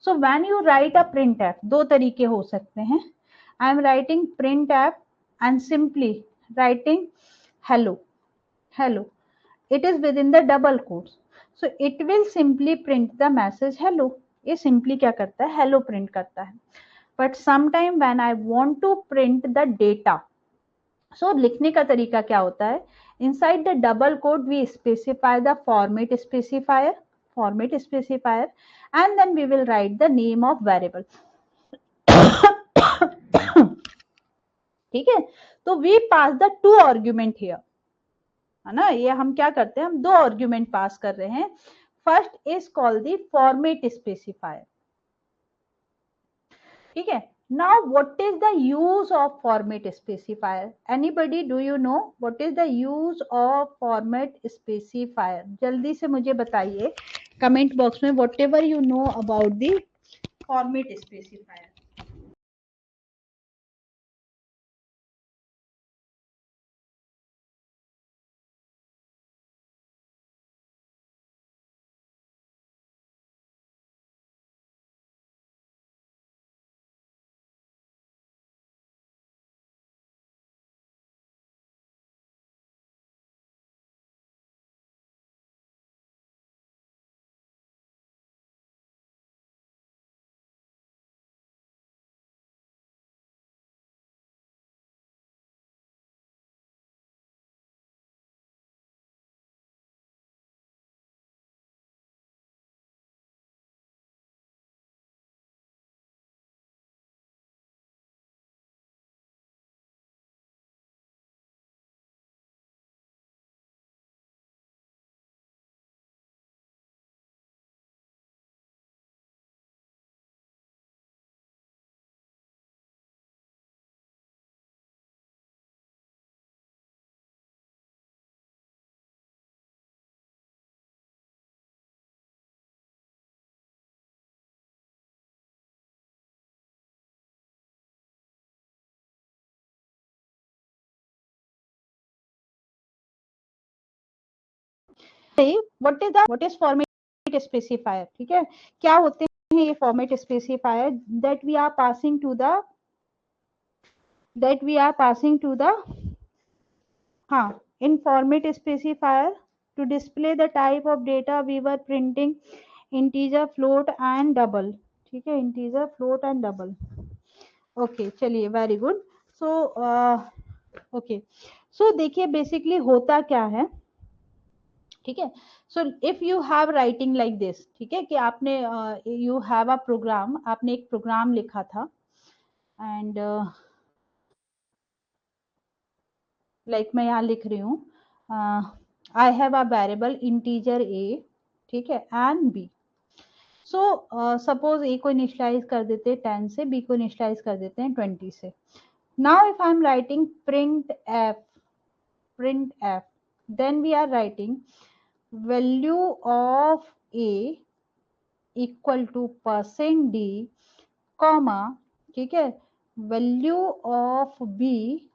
So when you write a print F, दो तरीके हो सकते हैं। I am writing print F and simply writing hello, hello, it is within the double quotes, so it will simply print the message hello। ये simply क्या करता है? hello print करता है। but sometime when I want to print the data, so लिखने का तरीका क्या होता है? inside the double quote we specify the format specifier and then we will write the name of variable। ठीक है, तो we pass the two argument here, है ना। ये हम क्या करते हैं? हम दो आर्ग्यूमेंट पास कर रहे हैं। First is called the format specifier, ठीक है। Now what is the use of format specifier? Anybody do you know what is the use of format specifier? जल्दी से मुझे बताइए कमेंट बॉक्स में, whatever you know about the format specifier. What is format specifier, ठीक है, क्या होते हैं ये format specifier? That we are passing to the हाँ, in format specifier to display the type of data we were printing, integer, float and double, ठीक है, integer, float and double। Okay, चलिए, वेरी गुड। सो ओके, सो देखिए basically होता क्या है, ठीक है। So if you have writing like this, ठीक है, कि आपने यू हैव अ प्रोग्राम, आपने एक प्रोग्राम लिखा था एंड लाइक मैं यहाँ लिख रही हूँ, I have a variable integer A, ठीक है, and B. So suppose A को इनिशियलाइज कर देते हैं 10 से, बी को इनिशियलाइज कर देते हैं 20 से। Now if I am writing print f then we are writing value of a equal to %d, comma, ठीक है, value of b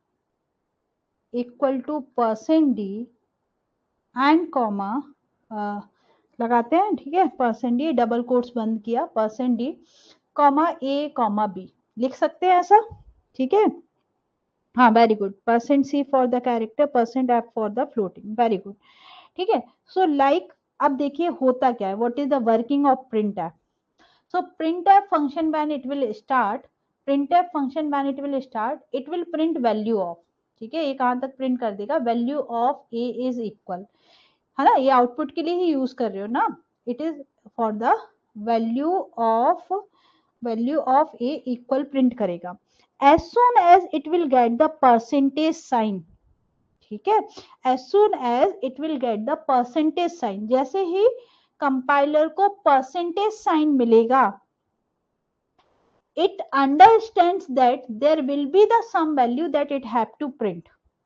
equal to %d and comma लगाते हैं, ठीक है, %d, डबल कोट्स बंद किया, %d कॉमा ए comma B, लिख सकते हैं ऐसा, ठीक है। हाँ, very good, %c for the character, %f for the floating, very good, ठीक है। सो लाइक अब देखिए होता क्या है, what is the working of print F. So print F function when it will start, printf function when it will start, it will print value of, ठीक है, ये कहां तक प्रिंट कर देगा, value of a is equal, है ना, ये आउटपुट के लिए ही यूज कर रहे हो ना, it is for the value of a equal print करेगा as soon as it will get the percentage sign, ठीक है, as soon as it will get the percentage sign, जैसे ही कंपाइलर को परसेंटेज साइन मिलेगा, it understands that there will be the some value that it have to print,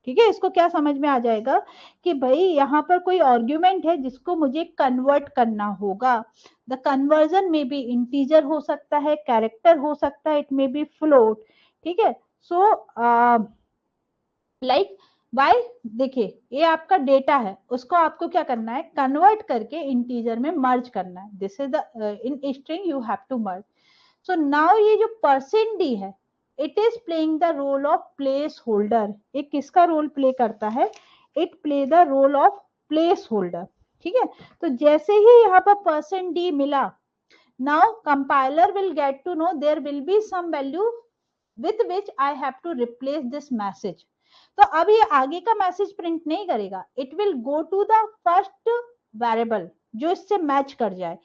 ठीक है, इसको क्या समझ में आ जाएगा कि भाई यहाँ पर कोई आर्ग्यूमेंट है जिसको मुझे कन्वर्ट करना होगा, द कन्वर्जन में भी इंटीजर हो सकता है, कैरेक्टर हो सकता है, इट मे बी फ्लोट, ठीक है, सो लाइक वाई, देखिए ये आपका डेटा है, उसको आपको क्या करना है, कन्वर्ट करके इंटीजर में मर्ज करना है, this is the in string you have to merge, so now ये जो परसेंट डी है, it is playing the role of place holder, ये किसका रोल प्ले करता है, it play the role of place holder, ठीक है, तो जैसे ही यहाँ पर परसेंट डी मिला, now compiler will get to know there will be some value with which I have to replace this message, तो अब ये आगे का मैसेज प्रिंट नहीं करेगा, it will go to the first variable जो इससे मैच कर जाए,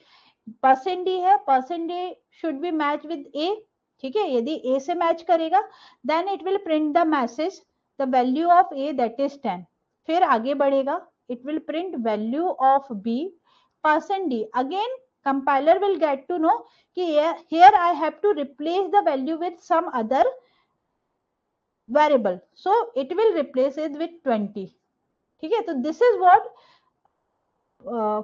परसेंट डी है, percent D should be match with A, ठीक है, यदि ए से मैच करेगा then it will print the message the value of A that is 10, फिर आगे बढ़ेगा, it will print value of B percent D, again compiler will get to know कि here I have to replace the value with some other variable, so it will replace it with 20, ठीक है, तो this is what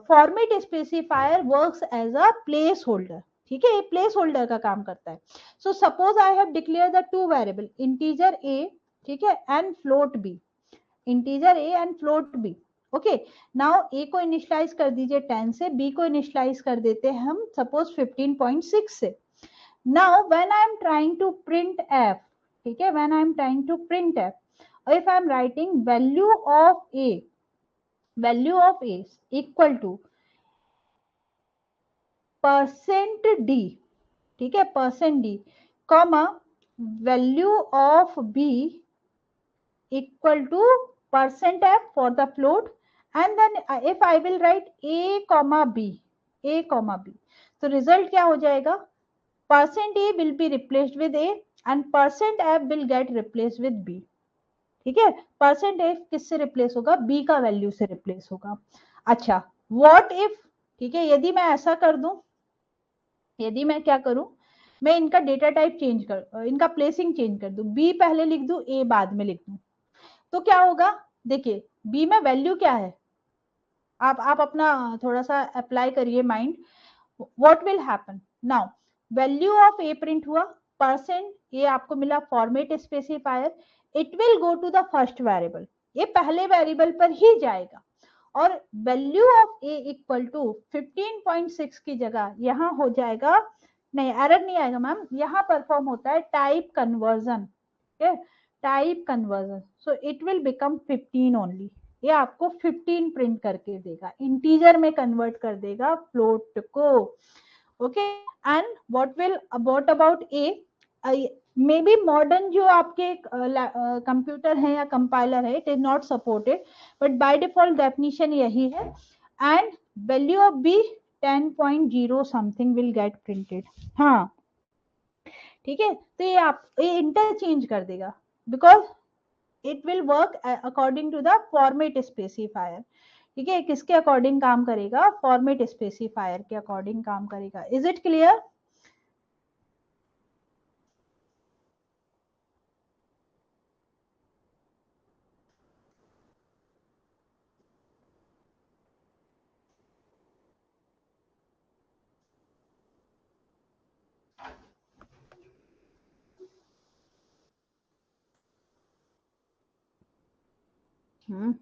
format specifier works as a placeholder, ठीक है, ये place holder का काम करता है, so suppose I have declare the two variable integer A, ठीक है, and float B, integer A and float B, okay, now A को इनिशियलाइज कर दीजिए 10 से, बी को इनिशियलाइज कर देते हैं हम सपोज 15.6 से, now when I am trying to print F, ठीक है, when I am trying to print f, if I am writing value of a equal to percent d, ठीक है, percent d comma value of b equal to percent f for the float, and then if I will write a comma b, तो result क्या हो जाएगा, percent a will be replaced with a and percent f will get replaced with b, ठीक है, percent f किससे replace होगा, b का value से रिप्लेस होगा, अच्छा व्हाट इफ, ठीक है, यदि मैं ऐसा कर दूं, यदि मैं क्या करूं, मैं इनका डेटा टाइप चेंज कर, इनका प्लेसिंग चेंज कर दूं, b पहले लिख दूं, a बाद में लिख दूं, तो क्या होगा, देखिए बी में वैल्यू क्या है, आप अपना थोड़ा सा अप्लाई करिए mind, what will happen, now value of a print हुआ, परसेंट ये आपको मिला format specifier, it will go to the first variable, ये पहले वेरिएबल पर ही जाएगा, और value of a equal to 15.6 की जगह यहां हो जाएगा, नहीं एरर नहीं आएगा मैम, यहां परफॉर्म होता है type conversion, type conversion, so it will become 15 only, ये आपको 15 प्रिंट करके देगा, इंटीजर में कन्वर्ट कर देगा फ्लोट को, okay, and what about a, maybe modern जो आपके कंप्यूटर है या कंपाइलर है, it is not supported, but by default definition यही है, and value of b 10.0 something will get printed, हाँ, ठीक है, तो ये इंटरचेंज कर देगा, because it will work according to the format specifier, ठीक है, किसके अकॉर्डिंग काम करेगा, फॉर्मेट स्पेसिफायर के अकॉर्डिंग काम करेगा, इज इट क्लियर, हम्म,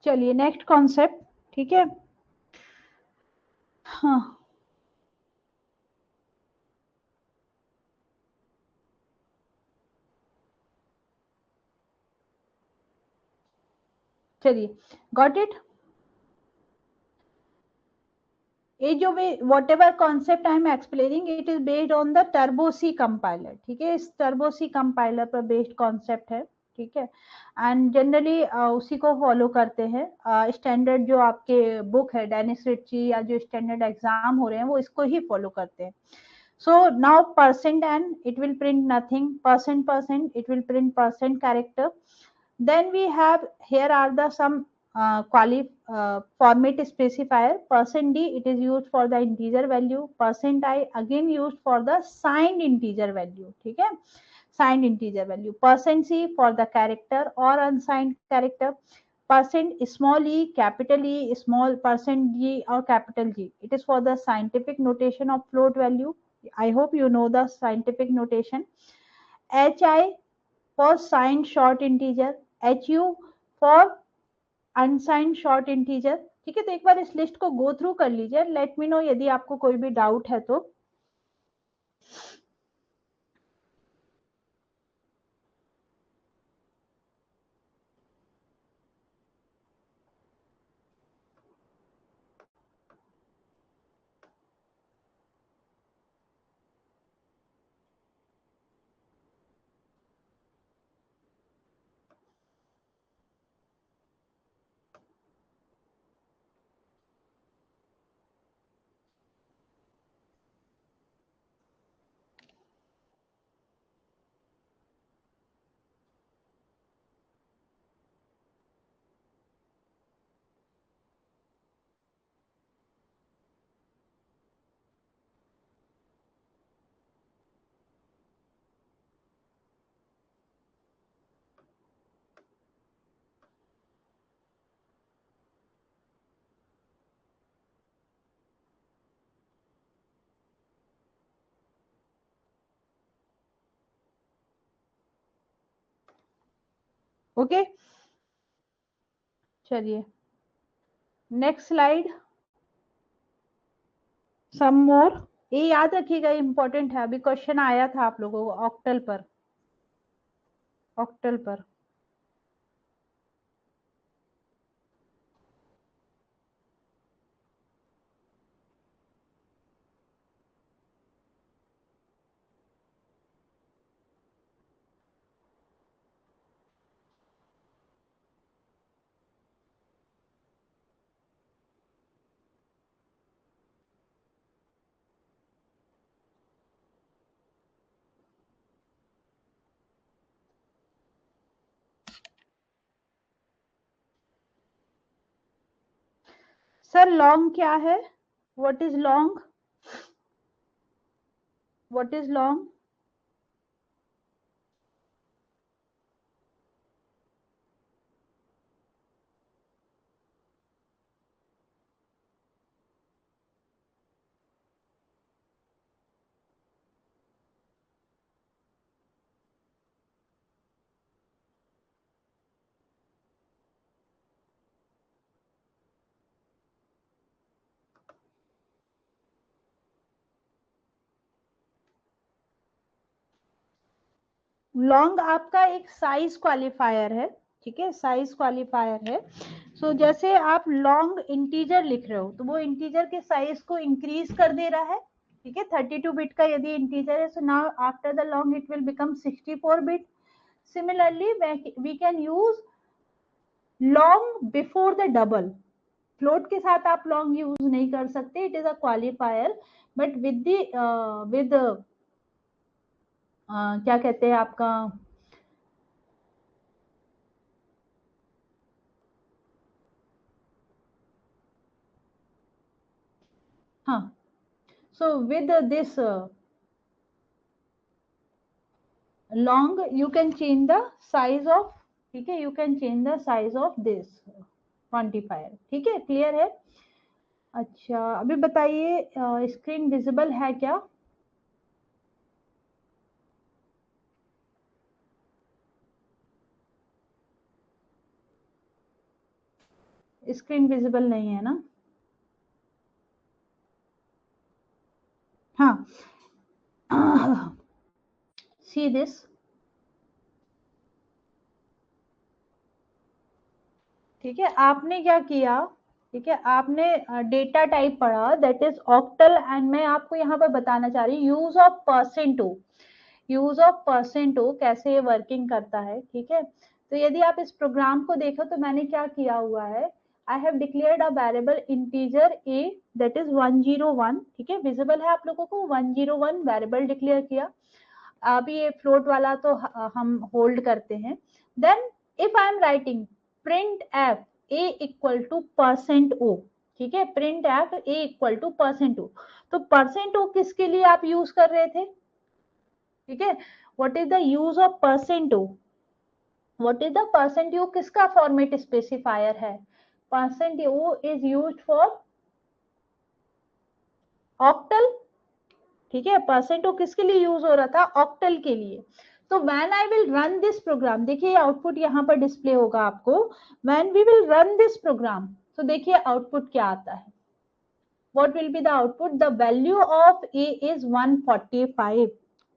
चलिए नेक्स्ट कॉन्सेप्ट, ठीक है। हाँ चलिए, गॉट इट। ये जो whatever concept I am explaining, it is based on the turbo C compiler, ठीक है। इस टर्बो सी कंपाइलर पर बेस्ड कॉन्सेप्ट है, ठीक है। एंड जनरली उसी को फॉलो करते हैं। स्टैंडर्ड जो आपके बुक है डेनिस रिची या जो स्टैंडर्ड एग्जाम हो रहे हैं वो इसको ही फॉलो करते हैं। So now percent n, it will print nothing. Percent it will print percent character. Then we have here are the some format specifier. Percent d, it is used for the integer value. Percent I again used for the signed integer value. ठीक है, signed integer value. Percent c for the character or unsigned character. Percent small e, capital E, small percent g or capital G. It is for the scientific notation of float value. I hope you know the scientific notation. HI for signed short integer, HU for unsigned short integer. ठीक है, तो एक बार इस list को go through कर लीजिए, late me no यदि आपको कोई भी डाउट है तो। ओके, चलिए नेक्स्ट स्लाइड। सम मोर, ये याद रखिएगा इंपॉर्टेंट है, अभी क्वेश्चन आया था आप लोगों को ऑक्टल पर, ऑक्टल पर। सर लॉन्ग क्या है? What is long? What is long? Long आपका एक साइज क्वालिफायर है, ठीक है, साइज क्वालिफायर है। सो जैसे आप लॉन्ग इंटीजर लिख रहे हो तो वो इंटीजर के साइज को इंक्रीज कर दे रहा है, ठीक है। 32 बिट का यदि इंटीजर है, so now after the long it will become 64 bit. Similarly we can use long before the double. Float के साथ आप लॉन्ग यूज नहीं कर सकते, it is a qualifier. But with the with क्या कहते हैं आपका, हाँ, so with this long you can change the size of, ठीक है, you can change the size of this quantifier, ठीक है, क्लियर है। अच्छा अभी बताइए स्क्रीन विजिबल है क्या? स्क्रीन विजिबल नहीं है ना? हाँ, सी दिस, ठीक है। आपने क्या किया, ठीक है, आपने डेटा टाइप पढ़ा दैट इज ऑक्टल, एंड मैं आपको यहाँ पर बताना चाह रही हूँ यूज ऑफ परसेंटो, यूज ऑफ परसेंटो कैसे ये वर्किंग करता है, ठीक है। तो यदि आप इस प्रोग्राम को देखो तो मैंने क्या किया हुआ है, आई have declared a variable integer A that is 101, ठीक है, विजिबल है आप लोगों को, 101 वेरिएबल डिक्लेयर किया। अभी ये फ्लोट वाला तो हम होल्ड करते हैं। Then if I am writing print F A equal to percent O, ठीक है, print F A equal to percent O, तो परसेंट ओ किसके लिए आप यूज कर रहे थे, ठीक है। What is the use of percent O, what is the percent O किसका फॉर्मेट स्पेसिफायर है, percent O is used for octal, ठीक है। परसेंट ओ किसके लिए यूज हो रहा था, ऑक्टल के लिए। तो when I will run this program, देखिए आउटपुट यहाँ पर डिस्प्ले होगा आपको, when we will run this program, तो देखिए आउटपुट क्या आता है, what will be the output, the value of a is 145,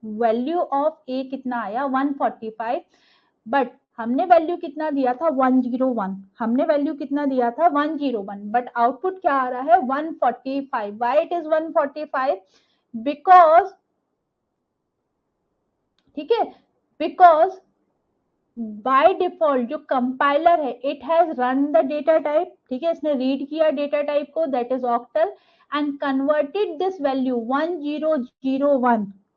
value of A कितना आया 145, बट हमने वैल्यू कितना दिया था 101, हमने वैल्यू कितना दिया था 101, बट आउटपुट क्या आ रहा है 145, व्हाई इट इज 145, बिकॉज, ठीक है, बिकॉज बाय डिफॉल्ट जो कंपाइलर है it has run the data type, ठीक है, इसने रीड किया डेटा टाइप को that is octal and converted this value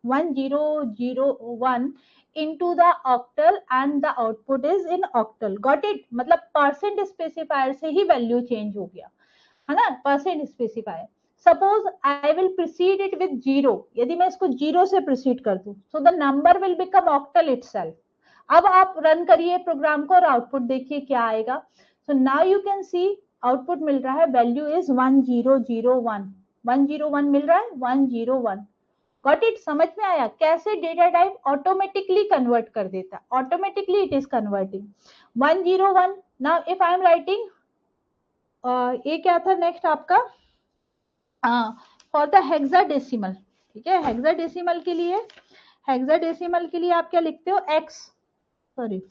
1001 into the octal and the output is in octal, got it, मतलब percent specifier से ही value change हो गया है ना, percent specifier. Suppose I will proceed it with zero, यदि मैं इसको zero से प्रोसीड कर दूं so the number will become octal itself. अब आप रन करिए प्रोग्राम को और आउटपुट देखिए क्या आएगा। So now you can see output मिल रहा है, वैल्यू इज 1001, 101 मिल रहा है 101, गॉट इट, समझ में आया कैसे डेटा टाइप ऑटोमेटिकली कन्वर्ट कर देता, automatically it is converting 101। Now if I am writing, ये क्या था नेक्स्ट आपका, फॉर द हेक्साडेसिमल, ठीक है, हेक्साडेसिमल के लिए, हेक्साडेसिमल के लिए आप क्या लिखते हो एक्स, सॉरी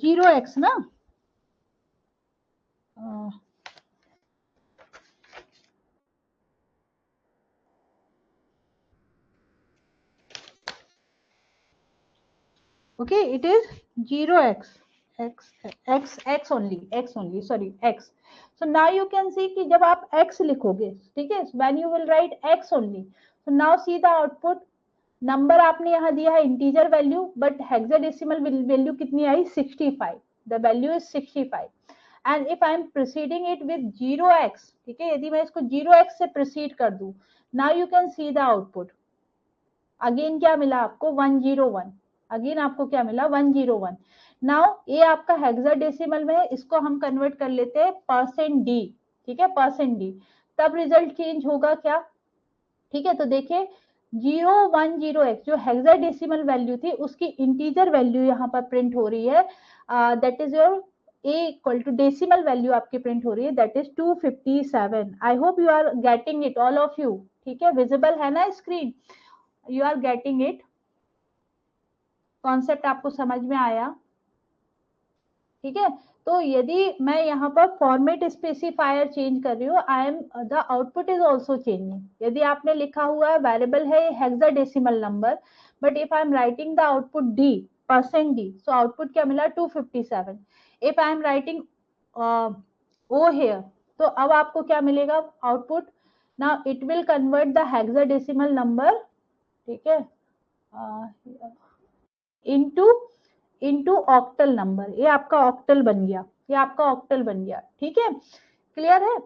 0x ना, okay, it is 0x, x only, sorry x। so now you can see कि जब आप x लिखोगे, ठीक है, when you will write x only, so now see the output, number आपने यहाँ दिया है integer value, but hexadecimal value कितनी आई 65, the value is 65 and if I M proceeding it with 0x, ठीक है, यदि मैं इसको 0x से प्रोसीड कर दूं, now you can see the output, again क्या मिला आपको 101, अगेन आपको क्या मिला 101। नाउ ये आपका हेक्साडेसिमल में है, इसको हम कन्वर्ट कर लेते हैं परसेंट डी, ठीक है, परसेंट डी, तब रिजल्ट चेंज होगा क्या, ठीक है। तो देखिए 010x जो हेक्साडेसिमल वैल्यू थी उसकी इंटीजर वैल्यू यहाँ पर प्रिंट हो रही है, that is your a equal to decimal value आपकी प्रिंट हो रही है that is 257। I hope you are getting it all of you, ठीक है, विजिबल है ना screen, you are getting it, concept आपको समझ में आया, ठीक है। तो यदि मैं यहाँ पर फॉर्मेट स्पेसिफायर चेंज कर रही हूँ, I am the output is also changing, यदि आपने लिखा हुआ है वेरिएबल है hexadecimal number, but if I am writing the output d percent d, so output क्या मिला 257। If I am writing O here, तो अब आपको क्या मिलेगा output, now it will convert the hexadecimal number, ठीक है, इनटू इनटू ऑक्टल नंबर, ये आपका ऑक्टल बन गया, ये आपका ऑक्टल बन गया, ठीक है, क्लियर है।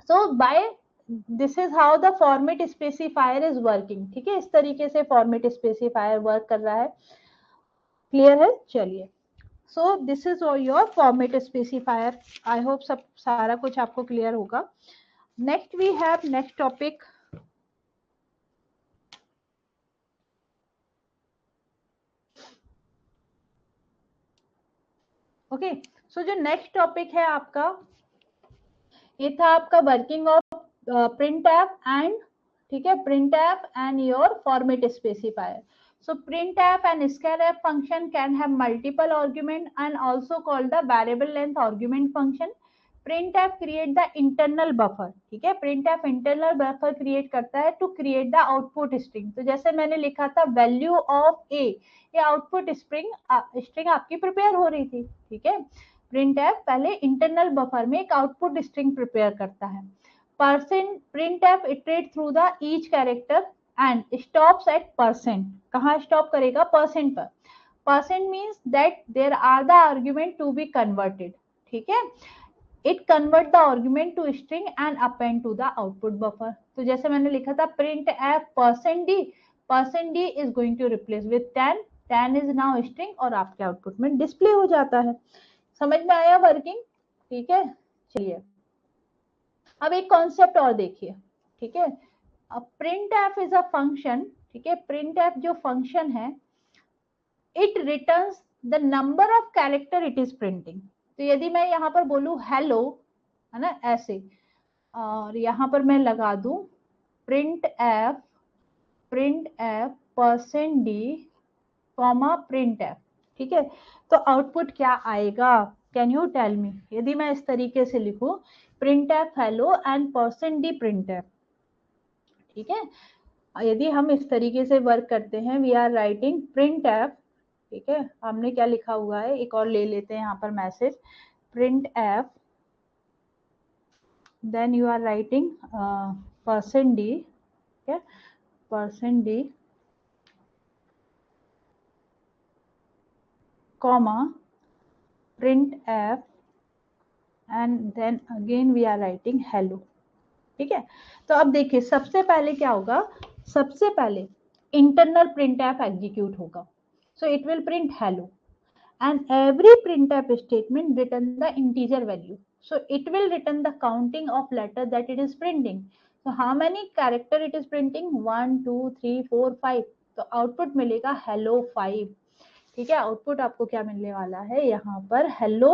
So by this is how the format specifier is working, ठीक है, इस तरीके से फॉर्मेट स्पेसिफायर वर्क कर रहा है, क्लियर है, चलिए। So this is your format specifier, I hope सब सारा कुछ आपको क्लियर होगा। Next we have next topic, okay. So जो नेक्स्ट टॉपिक है आपका ये था आपका वर्किंग ऑफ printf and, ठीक है, printf and your format specifier. So printf and scanf function can have multiple argument and also called the variable length argument function. printf create the internal buffer, ठीक है, printf internal buffer create करता है to create the output string. तो जैसे मैंने लिखा था value of a, ये आउटपुट स्ट्रिंग आपकी प्रिपेयर हो रही थी, ठीक है। printf पहले इंटरनल बफर में एक आउटपुट स्ट्रिंग प्रिपेयर करता है। printf iterate through the each character and stops at %. कहाँ स्टॉप करेगा? परसेंट पर। Percent means that there are the argument to be converted, ठीक है। It convert the argument to string and append to the output buffer. तो जैसे मैंने लिखा था printf %d is going to replace with 10 is now string और आपके output में डिस्प्ले हो जाता है। समझ में आया वर्किंग? ठीक है, चलिए अब एक कॉन्सेप्ट और देखिए, ठीक है। अब printf इज अ फंक्शन, ठीक है, printf जो फंक्शन है, it returns the number of character it is printing. तो यदि मैं यहाँ पर बोलूं हेलो, है ना, ऐसे, और यहाँ पर मैं लगा दूं printf %d, printf, ठीक है, तो आउटपुट क्या आएगा? Can you tell me? यदि मैं इस तरीके से लिखूं printf hello and %d printf, ठीक है, यदि हम इस तरीके से वर्क करते हैं, वी आर राइटिंग printf, ठीक है, हमने क्या लिखा हुआ है, एक और ले लेते हैं यहाँ पर message, printf, then you are writing %d, ठीक है, %d, comma printf and then again we are writing hello, ठीक है। तो अब देखिए सबसे पहले क्या होगा, सबसे पहले इंटरनल printf एग्जीक्यूट होगा, सो it will print hello and every printf statement return the integer value, so it will return the counting of letter that it is printing. So how many character it is printing? 1 2 3 4 5, तो output मिलेगा hello 5, ठीक है। Output आपको क्या मिलने वाला है यहाँ पर? hello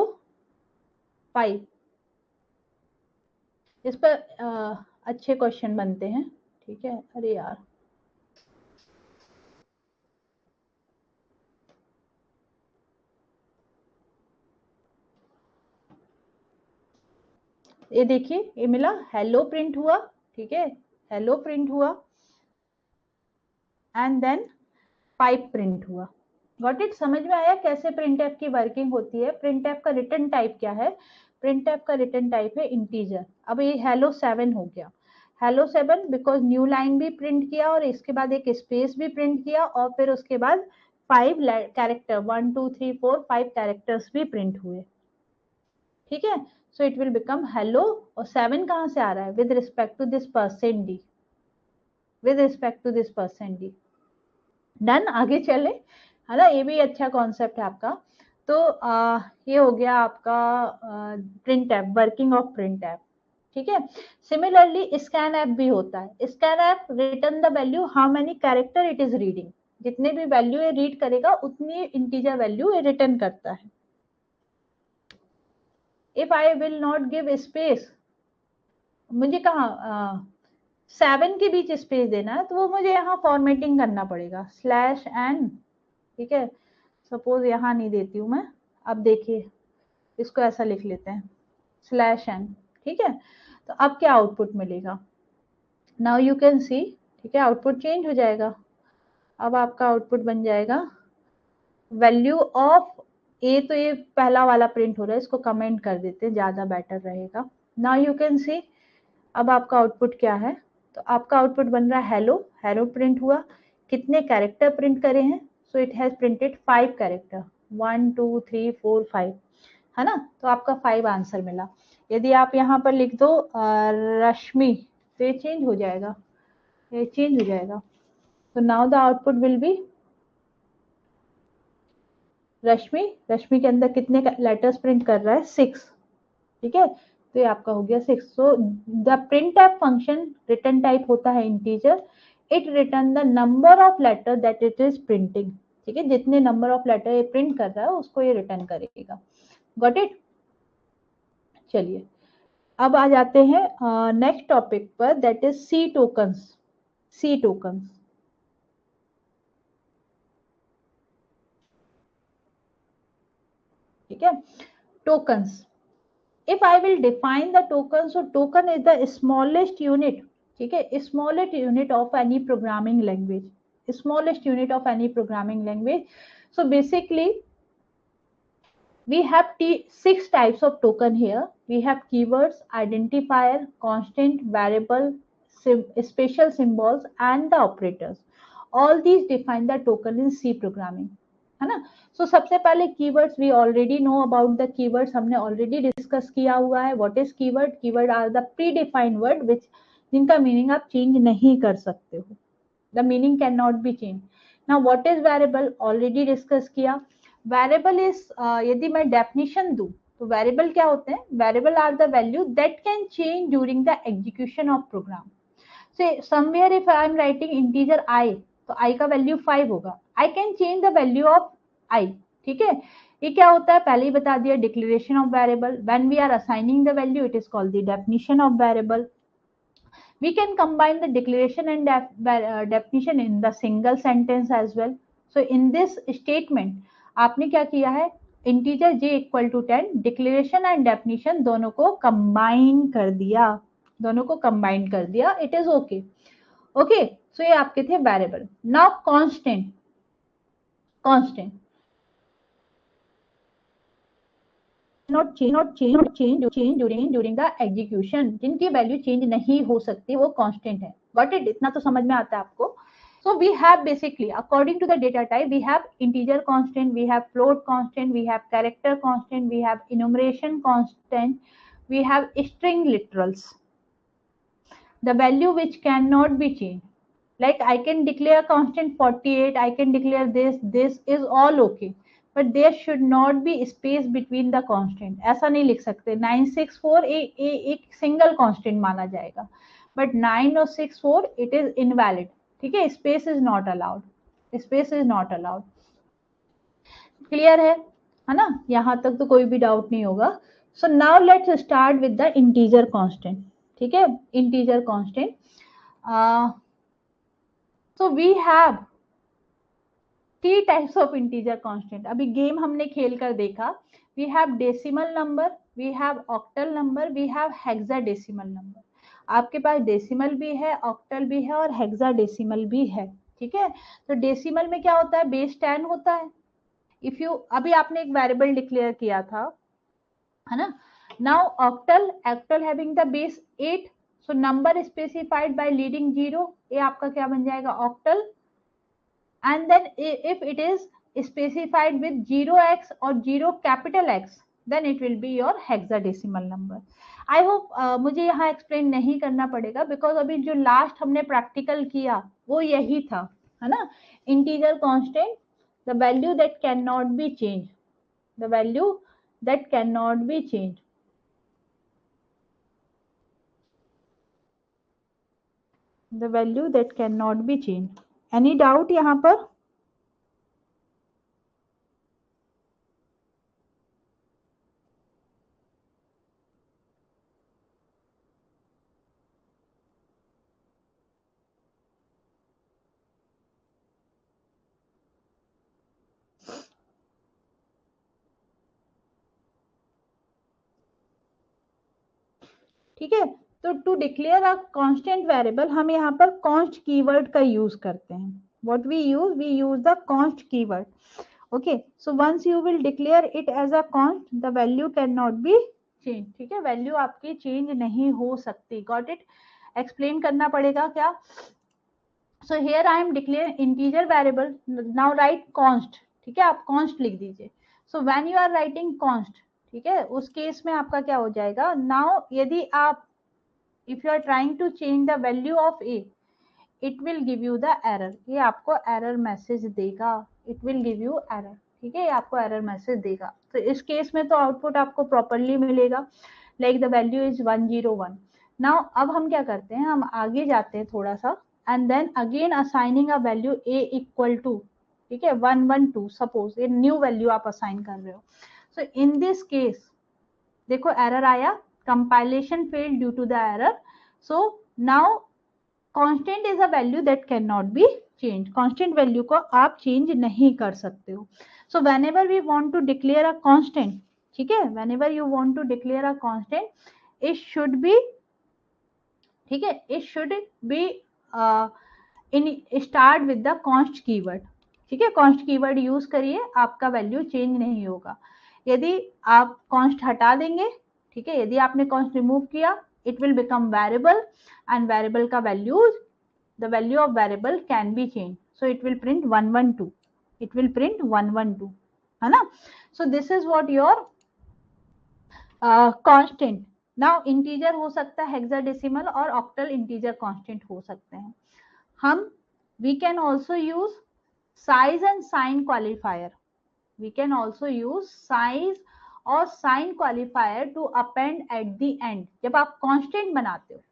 5। इस पर अच्छे क्वेश्चन बनते हैं, ठीक है। अरे यार, ये देखिए, ये मिला, हेलो प्रिंट हुआ, ठीक है, हेलो प्रिंट हुआ एंड देन 5 प्रिंट हुआ। Got it? समझ में आया कैसे printf की वर्किंग होती है? printf का रिटर्न टाइप क्या है? printf का रिटर्न टाइप है इंटीजर। अब ये हेलो 7 हो गया, हेलो 7 बिकॉज न्यू लाइन भी प्रिंट किया और इसके बाद एक स्पेस भी प्रिंट किया और फिर उसके बाद 5 कैरेक्टर, 1 2 3 4 5 कैरेक्टर्स भी प्रिंट हुए, ठीक है। So it will become hello, और 7 कहाँ से आ रहा है? With respect to this %d, with respect to this %d। Done, आगे चले, है ना, ये भी अच्छा कॉन्सेप्ट है आपका। तो ये हो गया आपका printf, वर्किंग ऑफ printf, ठीक है। सिमिलरली scanf भी होता है। scanf return the value how many character it is reading, जितने भी वैल्यू ये रीड करेगा उतनी इंटीजर वैल्यू ये रिटर्न करता है। If I will not give space, मुझे कहा 7 के बीच स्पेस देना है, तो वो मुझे यहाँ फॉर्मेटिंग करना पड़ेगा, /n, ठीक है। सपोज यहाँ नहीं देती हूँ मैं, अब देखिए इसको ऐसा लिख लेते हैं /n, ठीक है। तो अब क्या आउटपुट मिलेगा? नाउ यू कैन सी, ठीक है, आउटपुट चेंज हो जाएगा। अब आपका आउटपुट बन जाएगा वैल्यू ऑफ ए, तो ये पहला वाला प्रिंट हो रहा है, इसको कमेंट कर देते हैं, ज्यादा बेटर रहेगा। नाउ यू कैन सी अब आपका आउटपुट क्या है? तो आपका आउटपुट बन रहा है हेलो, हेलो प्रिंट हुआ, कितने कैरेक्टर प्रिंट करे हैं? So it has printed 5 character, 1 2 3 4 5, है ना। तो आपका 5 आंसर मिला। यदि आप यहाँ पर लिख दो रश्मि, तो ये चेंज हो जाएगा, ये चेंज हो जाएगा। तो now the output will be Rashmi, Rashmi के अंदर कितने लेटर्स प्रिंट कर रहा है? 6, ठीक है। तो ये आपका हो गया 6। So the printf function return type होता है integer, it return the number of letter that it is printing, ठीक है, जितने नंबर ऑफ लेटर ये प्रिंट कर रहा है उसको ये रिटर्न करेगा। Got it? चलिए अब आ जाते हैं नेक्स्ट टॉपिक पर, that is C tokens. C tokens, ठीक है। Tokens, if I will define the token, so token is the smallest unit, ठीक है, smallest unit of any programming language, smallest unit of any programming language. So basically we have six types of token here. We have keywords, identifier, constant, variable, special symbols and the operators. All these define the token in C programming, है ना। सो सबसे पहले keywords, we already know about the keywords, हमने already discuss किया हुआ है। What is keyword? Keyword are the predefined word which, जिनका मीनिंग आप चेंज नहीं कर सकते हो, the meaning can not be change. Now what is variable? Already discuss किया। वेरिएबल इज, यदि मैं डेफिनेशन दूं तो वेरिएबल क्या होते हैं? Variable are the value that can change during the execution of programme. Say somewhere if I am writing integer i, तो i का वैल्यू 5 होगा, I can change the value of i, ठीक है। ये क्या होता है? पहले ही बता दिया, declaration of variable. When we are assigning the value, it is called the definition of variable. We can combine the declaration and definition in the single sentence as well. So in this statement आपने क्या किया है? Integer j equal to 10, declaration and definition दोनों को combine कर दिया, दोनों को कंबाइन कर दिया। It is okay. ओके, सो ये आपके the variable. Now constant, constant not change during the execution, जिनकी वैल्यू चेंज नहीं हो सकती वो कांस्टेंट है। Got it? इतना तो समझ में आता है आपको। So we have basically, according to the data type, we have integer constant, we have float constant, we have character constant, we have enumeration constant, we have string literals. The value which cannot be changed. Like I can declare constant 48, I can declare this is all okay. But there should not be space between the constant. ऐसा नहीं लिख सकते 964 एक single constant माना जाएगा, but 9 और 64 it is invalid, ठीक है। Space is not allowed, space is not allowed. Clear है ना? यहां तक तो कोई भी डाउट नहीं होगा। So now let's start with the integer constant, ठीक है। Integer constant, so we have 3 types of integer constant. अभी गेम हमने खेल कर देखा। We have decimal number, we have octal number, we have hexadecimal number. आपके पास डेसिमल भी है, ऑक्टल भी है और हेक्साडेसिमल भी है, ठीक है। तो डेसिमल में क्या होता है? बेस 10 होता है। इफ यू, अभी आपने एक वेरिएबल डिक्लेयर किया था, है ना। Now octal, octal having the base 8, so number specified by leading 0, ये आपका क्या बन जाएगा? Octal. And then if it is specified with 0x or 0 capital X, then it will be your hexadecimal number. I hope मुझे यहाँ explain नहीं करना पड़ेगा, बिकॉज अभी जो लास्ट हमने प्रैक्टिकल किया वो यही था, है ना। Integer constant, the value that can not be change, the value that can not be change, the value that can not be change. Any doubt यहाँ पर? ठीक है। तो to declare a constant variable हम यहाँ पर कॉन्स्ट कीवर्ड का use करते हैं। What we use the const keyword. Okay, so once you will declare it as a const, the value can not be change, ठीक है। वैल्यू आपकी change नहीं हो सकती। Got it? एक्सप्लेन करना पड़ेगा क्या? So here I am declare integer variable, now write const, ठीक है। आप कॉन्स्ट लिख दीजिए। So when you are writing const, ठीक है, उस केस में आपका क्या हो जाएगा? नाउ यदि आप, if you are trying to change the value of a, it will give you the error, ये आपको error message देगा, it will give you error, ठीक है, ये आपको error message देगा। तो इस केस में तो आउटपुट आपको प्रॉपरली मिलेगा, like the value is 101। now अब हम क्या करते हैं? हम आगे जाते हैं थोड़ा सा, and then again assigning a value a equal to, ठीक है, 112, सपोज ये न्यू वैल्यू आप असाइन कर रहे हो। so in this case देखो एरर आया, compilation failed due to the error. So now constant is a value that cannot be changed. Constant value को आप change नहीं कर सकते हो. So whenever we want to declare a constant, ठीक है, whenever you want to declare a constant, it should be, ठीक है, it should be in start with the const keyword. ठीक है, const keyword use करिए, आपका value change नहीं होगा. यदि आप const हटा देंगे, ठीक है, यदि आपने const remove किया, it will become variable, and variable का value, the value of variable can be changed. So it will print 112. It will print 112, है ना? So this is what your constant. Now integer हो सकता है hexadecimal और octal integer constant हो सकते हैं. हम we can also use size and sign qualifier. We can also use size और sign qualifier to append at the end. जब आप constant बनाते हो,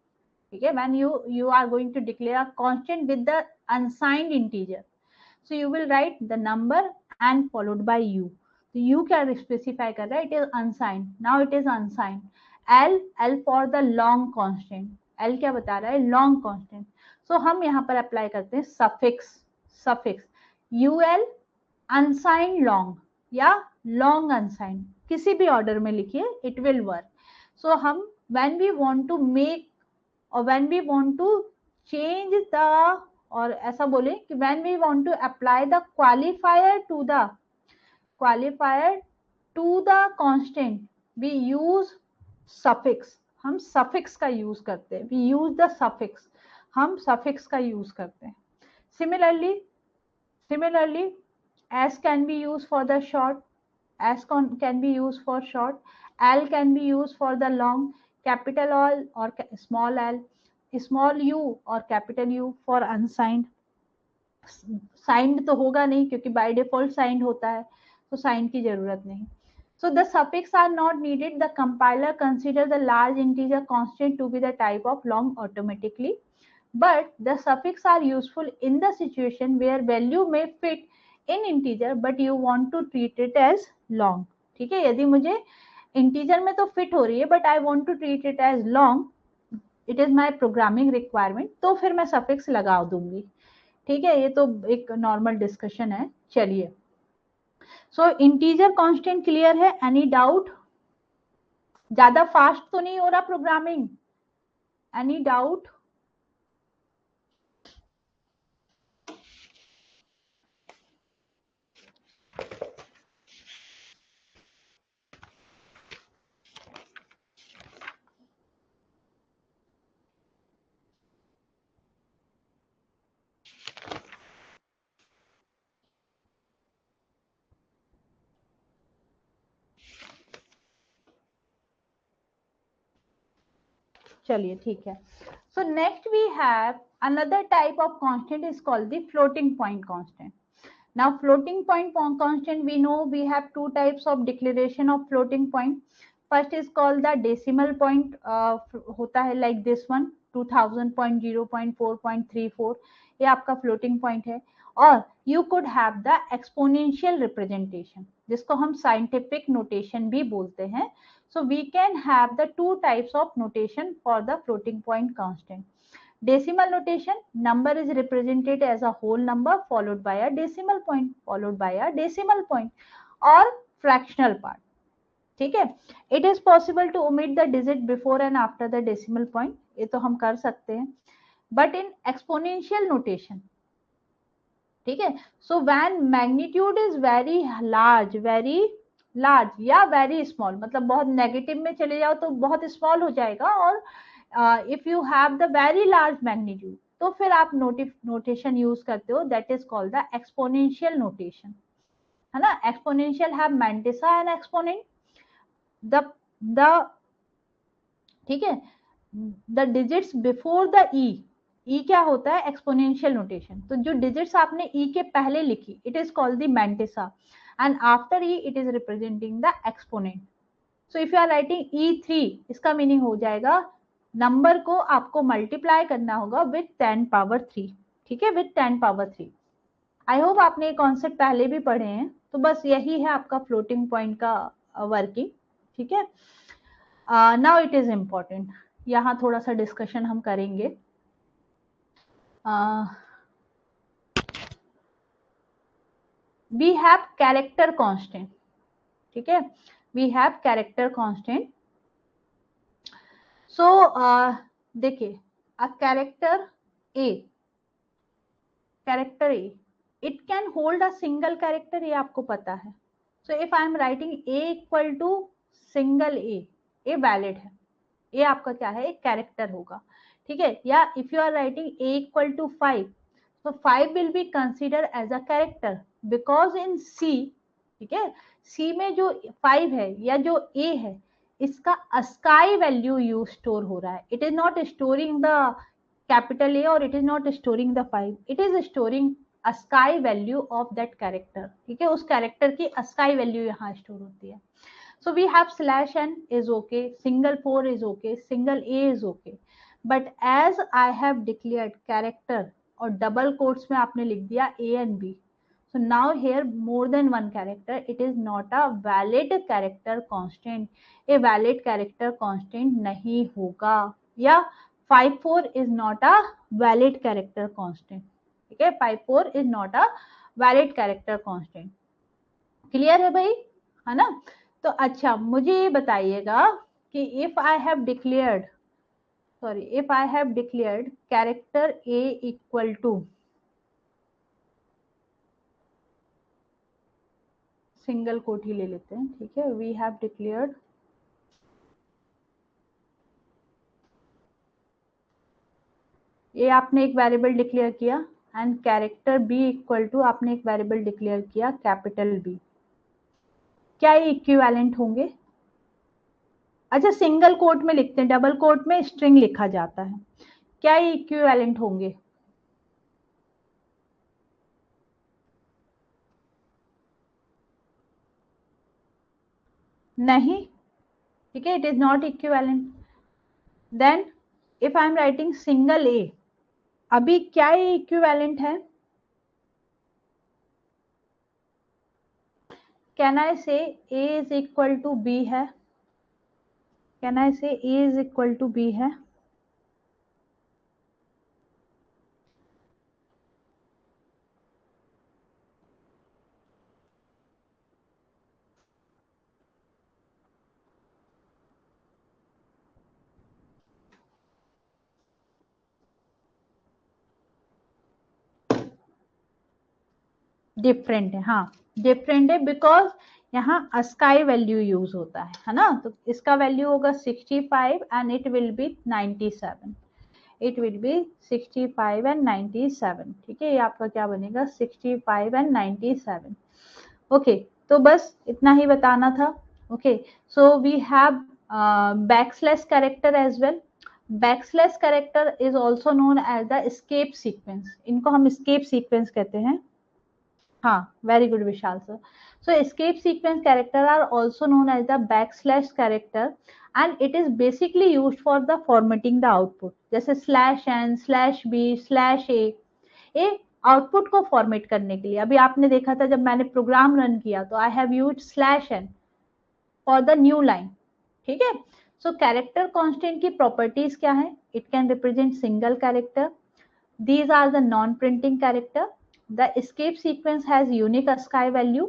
ठीक है, when you are going to declare a constant with the unsigned integer, so you will write the number and followed by u. तो u क्या specify कर रहा है? It is unsigned. Now it is unsigned. L for the long constant. L क्या बता रहा है? Long constant. So हम यहाँ पर अप्लाई करते हैं suffix ul unsigned long या long unsigned, किसी भी ऑर्डर में लिखिए, it will work. So हम when we want to make or when we want to change the, और ऐसा बोले कि when we want to apply the qualifier to the constant, we use suffix. हम suffix का use करते हैं. We use the suffix. हम suffix का use करते हैं. Similarly, S can be used for the short. S can be used for short. L can be used for the long. Capital L or small l. Small u और capital U for unsigned. Signed तो होगा नहीं क्योंकि by default signed होता है, तो sign की जरूरत नहीं. So the suffix are not needed. The compiler consider the large integer constant to be the type of long automatically, but the suffix are useful in the situation where value may fit in integer but you want to treat it as long. ठीक है, यदि मुझे integer में तो fit हो रही है but I want to treat it as long, it is my programming requirement, तो फिर मैं suffix लगा दूंगी. ठीक है, ये तो एक normal discussion है. चलिए, so integer constant clear है? Any doubt? ज्यादा फास्ट तो नहीं हो रहा प्रोग्रामिंग? Any doubt? चलिए ठीक है. So next we have another type of constant is called the floating point constant. Now floating point constant, we know we have two types of declaration of floating point. First is called the decimal point, होता है like this one 2000.0.4.34, ये आपका floating point है. और you could have the exponential representation जिसको हम scientific notation भी बोलते हैं. So we can have the two types of notation for the floating point constant. Decimal notation, number is represented as a whole number followed by a decimal point or fractional part. ठीक है, it is possible to omit the digit before and after the decimal point, ये तो हम कर सकते हैं. But in exponential notation, ठीक है, so when magnitude is very large या very small, मतलब बहुत नेगेटिव में चले जाओ तो बहुत स्मॉल हो जाएगा, और if you have the very large magnitude तो फिर आप नोटेशन यूज करते हो, that is called the exponential notation, है ना. Exponential have mantissa and exponent. the ठीक है, the digits before the e क्या होता है? Exponential notation. तो जो डिजिट्स आपने e के पहले लिखी, it is called the mantissa, and after e it is representing the exponent. So if you are writing e3, इसका मीनिंग हो जाएगा नंबर को आपको मल्टीप्लाई करना होगा with 10 power 3. ठीक है, with 10 power 3. आई होप आपने ये कॉन्सेप्ट पहले भी पढ़े हैं. तो बस यही है आपका फ्लोटिंग पॉइंट का वर्किंग. ठीक है, नाउ इट इज इम्पोर्टेंट, यहाँ थोड़ा सा डिस्कशन हम करेंगे. We have character constant. ठीक है, we have character constant. So देखिए, a character A it can hold a single character, ये आपको पता है. So if I am writing A equal to single A valid है. ये आपका क्या है, एक कैरेक्टर होगा. ठीक है, या if you are writing A equal to 5, so 5 will be considered as a character because in C, ठीक है, C में जो 5 है या जो A है, इसका ASCII वैल्यू यू स्टोर हो रहा है. It is not storing the capital A और it is not storing the 5, it is storing ASCII value of that character. ठीक है, उस कैरेक्टर की ASCII वैल्यू यहाँ स्टोर होती है. So we have slash n is okay, single 4 is okay, single a is okay. But as I have declared character और double quotes में आपने लिख दिया a and b. So now here more than one character, it is not a valid character constant. A valid character constant नहीं होगा, या 5-4 is not a valid character constant. ठीक है, 5-4 is not a valid character constant. Clear है भाई, है ना. तो अच्छा, मुझे ये बताइएगा कि if I have declared character a equal to single quote ही ले लेते हैं. ठीक है, वी हैव डिक्लेयर्ड ये, आपने एक वेरिएबल डिक्लेयर किया, and character B equal to आपने एक वेरिएबल डिक्लेयर किया कैपिटल बी. क्या ये इक्विवेलेंट होंगे? अच्छा, सिंगल कोट में लिखते हैं, डबल कोट में स्ट्रिंग लिखा जाता है. क्या ये इक्विवेलेंट होंगे? नहीं. ठीक है, it is not equivalent. Then if I am writing single a, अभी क्या ये इक्विवेलेंट है? Can I say a is equal to b है? Can I say a is equal to b है? डिफरेंट है, हाँ डिफरेंट है, बिकॉज यहाँ अस्काई वैल्यू यूज होता है ना. तो इसका वैल्यू होगा 65 and it will B 97. It will B 65 and 97. ठीक है, ये आपका क्या बनेगा, 65 एंड 97. ओके, तो बस इतना ही बताना था. Okay, so we have backslash character as well. Backslash character is also known as the escape sequence. इनको हम एस्केप सीक्वेंस कहते हैं. हाँ, very good Vishal sir. So escape sequence character are also known as the backslash character, and it is basically used for the formatting the output. जैसे slash n, slash b, slash a, ये output को format करने के लिए. अभी आपने देखा था जब मैंने प्रोग्राम रन किया तो I have used slash N for the new line. ठीक है, सो कैरेक्टर कांस्टेंट की प्रॉपर्टीज क्या है? It can represent single character. These are the non-printing character. The escape sequence has unique ASCII value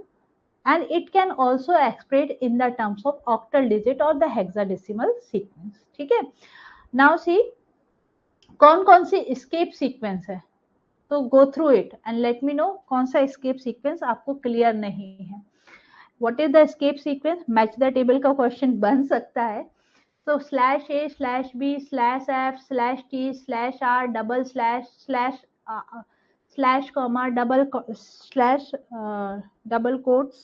and it can also express in the terms of octal digit or the hexadecimal sequence. ठीक है, now see कौन कौन सी escape sequence है, तो go through it and let me know कौन सा escape sequence आपको clear नहीं है. What is the escape sequence? Match the table का क्वेश्चन बन सकता है. So slash a, slash b, slash f, slash t, slash r, double slash comma, slash double quotes.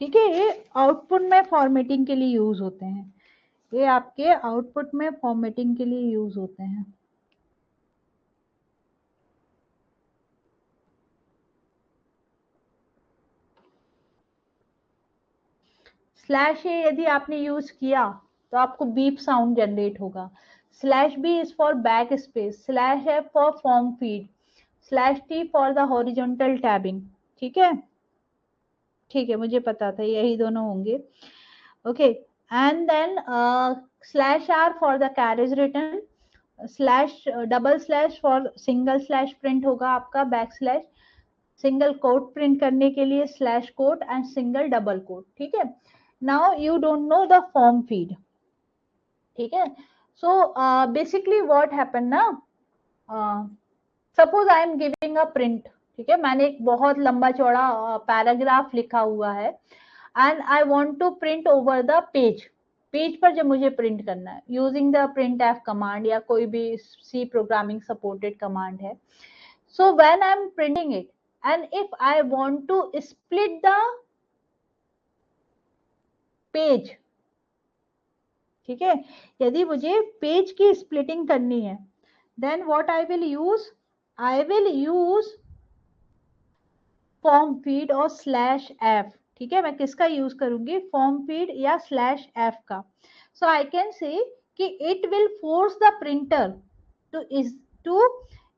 ठीक है, ये आउटपुट में फॉर्मेटिंग के लिए यूज होते हैं. ये आपके आउटपुट में फॉर्मेटिंग के लिए यूज होते हैं. स्लैश ए यदि आपने यूज किया तो आपको बीप साउंड जनरेट होगा। Slash b is for back space, slash f for form feed, slash t for the horizontal tabbing. ठीक है, ठीक है, मुझे पता था यही दोनों होंगे। Okay, and then slash R for the carriage return, slash double slash for single slash print होगा आपका, back slash single quote print करने के लिए, slash quote and single double quote. ठीक है, now you don't know the form feed. ठीक है, so basically what happen ना, suppose I am giving a print. ठीक है, मैंने एक बहुत लंबा चौड़ा पैराग्राफ लिखा हुआ है and I want to print over the page. Page पर जब मुझे प्रिंट करना है using the print F command या कोई भी सी प्रोग्रामिंग सपोर्टेड कमांड है, so when I am printing it and if I want to split the page, ठीक है, यदि मुझे पेज की स्प्लिटिंग करनी है, then what I will use, I will use form feed और स्लैश एफ। ठीक है, मैं किसका यूज करूंगी, फॉर्म फीड या स्लैश एफ का। सो आई कैन से कि it will force the printer to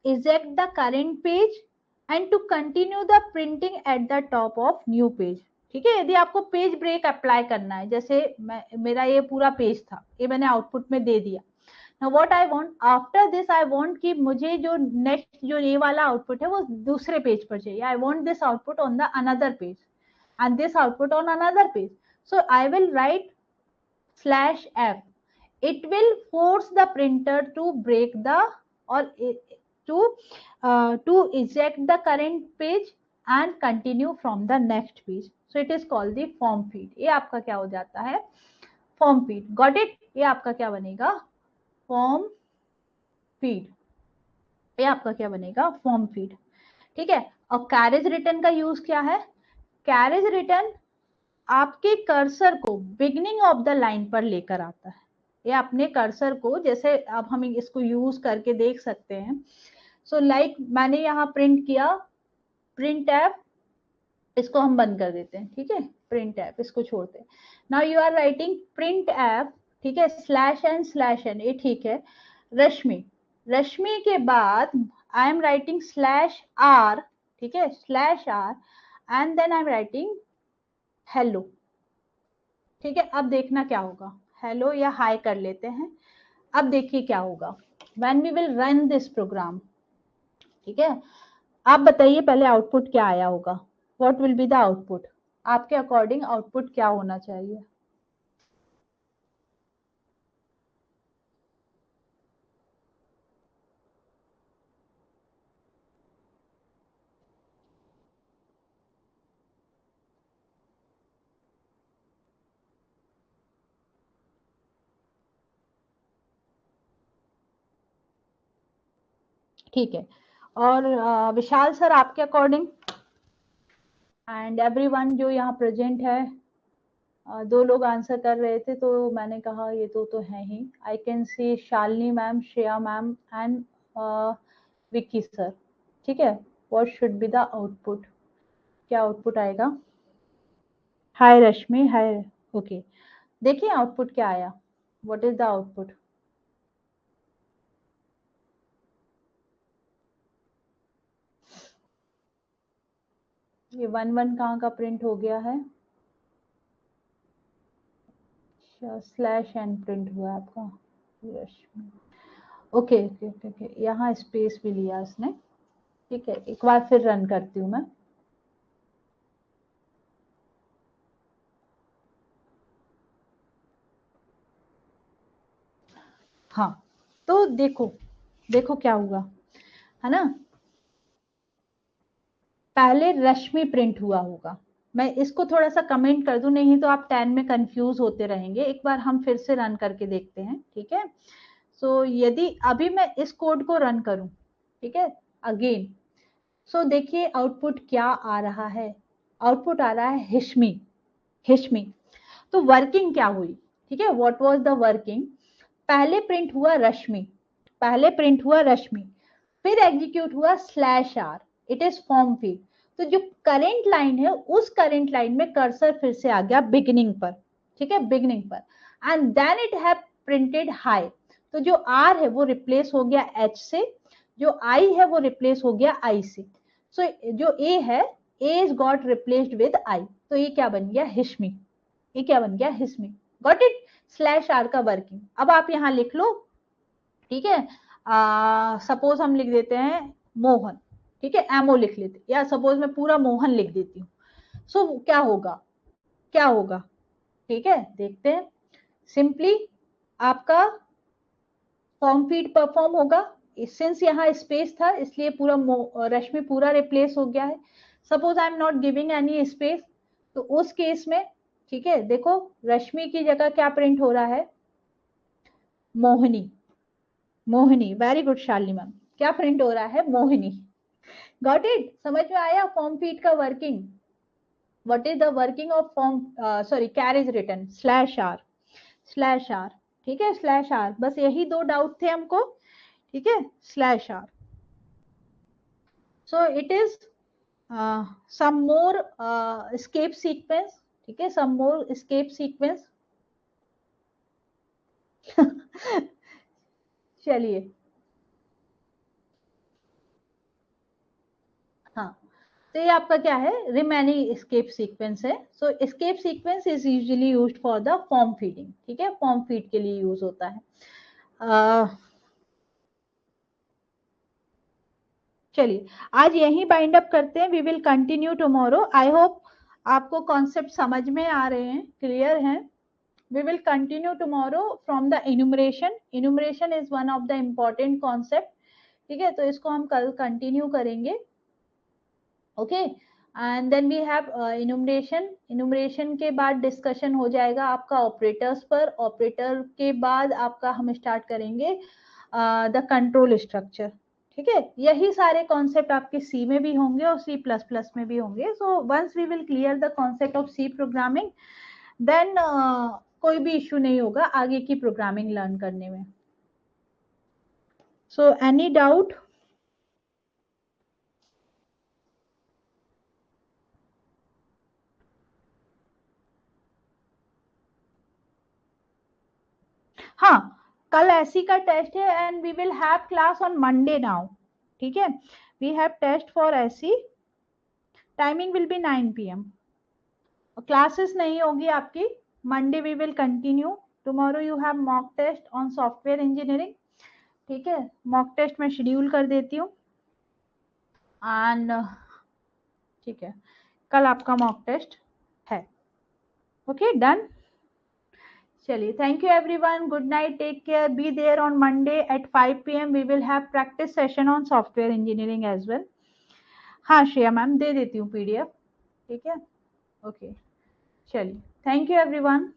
eject the current page and to continue the printing at the top of new page. ठीक है, यदि आपको पेज ब्रेक अप्लाई करना है, जैसे मेरा ये पूरा पेज था, ये मैंने आउटपुट में दे दिया। Now what I want after this, I want कि मुझे जो नेक्स्ट जो ये वाला आउटपुट है वो दूसरे पेज पर चाहिए। I want this output on the another page and this output on another page. So I will write slash f. It will force the printer to break the or to eject the current page and continue from the next page. So it is called the form feed. ये आपका क्या हो जाता है, form feed. Got it? ये आपका क्या बनेगा, फॉर्म फीड। ये आपका क्या बनेगा, फॉर्म फीड। ठीक है, और कैरेज रिटर्न का यूज क्या है, कैरेज रिटर्न आपके कर्सर को बिगनिंग ऑफ द लाइन पर लेकर आता है। ये अपने कर्सर को, जैसे अब हम इसको यूज करके देख सकते हैं। सो लाइक मैंने यहाँ प्रिंट किया, प्रिंट एफ, इसको हम बंद कर देते हैं। ठीक है, प्रिंट एफ इसको छोड़ते हैं। Now you are writing print F, ठीक है, स्लैश एन, ये ठीक है। रश्मि, रश्मि के बाद I am writing slash R, ठीक है, slash R and then I am writing hello. ठीक है, अब देखना क्या होगा, हेलो या हाई कर लेते हैं। अब देखिए क्या होगा when we will run this program. ठीक है, आप बताइए पहले आउटपुट क्या आया होगा, what will be the output, आपके अकॉर्डिंग आउटपुट क्या होना चाहिए। ठीक है, और विशाल सर आपके अकॉर्डिंग एंड एवरीवन जो यहाँ प्रेजेंट है, दो लोग आंसर कर रहे थे तो मैंने कहा ये तो है ही। I can see Shalini ma'am, Shreya ma'am and Vicky sir. ठीक है, what should be the output, क्या आउटपुट आएगा। हाय रश्मि, हाय, ओके, देखिए आउटपुट क्या आया, व्हाट इज द आउटपुट। ये 1 कहाँ का प्रिंट हो गया है, स्लैश एन प्रिंट हुआ आपका। ओके ओके ओके, यहाँ स्पेस भी लिया इसने। ठीक है, एक बार फिर रन करती हूँ मैं। हाँ, तो देखो देखो क्या हुआ है ना, पहले रश्मि प्रिंट हुआ होगा। मैं इसको थोड़ा सा कमेंट कर दूं, नहीं तो आप 10 में कंफ्यूज होते रहेंगे। एक बार हम फिर से रन करके देखते हैं। ठीक है, सो यदि अभी मैं इस कोड को रन करूं, ठीक है, अगेन, सो देखिए आउटपुट क्या आ रहा है, आउटपुट आ रहा है हिश्मी, हिश्मी। तो वर्किंग क्या हुई, ठीक है, व्हाट वाज द वर्किंग, पहले प्रिंट हुआ रश्मि, पहले प्रिंट हुआ रश्मि, फिर एग्जीक्यूट हुआ slash R, it is form feed. तो जो करेंट लाइन है उस करेंट लाइन में कर्सर फिर से आ गया बिगिनिंग पर। ठीक है, बिगिनिंग पर। And then it have printed hi. तो जो आर है वो रिप्लेस हो गया एच से, जो आई है वो रिप्लेस हो गया आई से। सो जो ए है, a is got replaced with i, तो ये क्या बन गया, हिस्मी। ये क्या बन गया, हिस्मी। Got it. स्लैश आर का वर्किंग अब आप यहां लिख लो, ठीक है। सपोज हम लिख देते हैं मोहन, ठीक है, एमओ लिख लेते, या सपोज मैं पूरा मोहन लिख देती हूँ। सो क्या होगा, क्या होगा, ठीक है, देखते हैं। सिंपली आपका फॉर्म फीड परफॉर्म होगा। सिंस यहाँ स्पेस था इसलिए पूरा रश्मि पूरा रिप्लेस हो गया है। Suppose I am not giving any space, तो उस केस में, ठीक है, देखो रश्मि की जगह क्या प्रिंट हो रहा है, Mohini. Mohini, very good Shalini ma'am, क्या प्रिंट हो रहा है, मोहिनी। गॉट इट, समझ में आया फॉर्म फीड का working. What is the working of form, sorry carriage return, slash R, slash R, ठीक है, स्लैश आर। बस यही दो डाउट थे हमको, ठीक है, slash R. So it is some more escape sequence, ठीक है, some more escape sequence। चलिए, हाँ, तो ये आपका क्या है, रिमेनिंग escape sequence है। सो escape sequence is usually used for the form feeding, ठीक है, फॉर्म फीड के लिए यूज होता है। चलिए, आज यही बाइंड अप करते हैं, we will continue tomorrow. I hope आपको कॉन्सेप्ट समझ में आ रहे हैं, क्लियर हैं। We will continue tomorrow from the enumeration. Enumeration is one of the important concept, ठीक है, तो इसको हम कल कंटिन्यू करेंगे, okay. And then we have enumeration. Enumeration के बाद डिस्कशन हो जाएगा आपका ऑपरेटर्स पर। ऑपरेटर के बाद आपका हम स्टार्ट करेंगे द कंट्रोल स्ट्रक्चर, ठीक है। यही सारे कॉन्सेप्ट आपके सी में भी होंगे और सी प्लस प्लस में भी होंगे। So once we will clear the concept of C programming, then कोई भी इश्यू नहीं होगा आगे की प्रोग्रामिंग लर्न करने में। So any doubt? हाँ, कल ऐसी का टेस्ट है and we will have class on Monday now, ठीक है। वी हैव टेस्ट फॉर ऐसी, timing will be 9 PM। Classes नहीं होगी आपकी, Monday we will continue. Tomorrow you have mock test on software engineering, ठीक है। मॉक टेस्ट मैं schedule कर देती हूँ एंड ठीक है, कल आपका मॉक टेस्ट है, ओके, डन। चलिए, thank you everyone, good night, take care, be there on Monday at 5 PM। We will have practice session on software engineering as well. हाँ श्रेया मैम, दे देती हूँ PDF, ठीक है, ओके। चलिए, थैंक यू एवरीवन।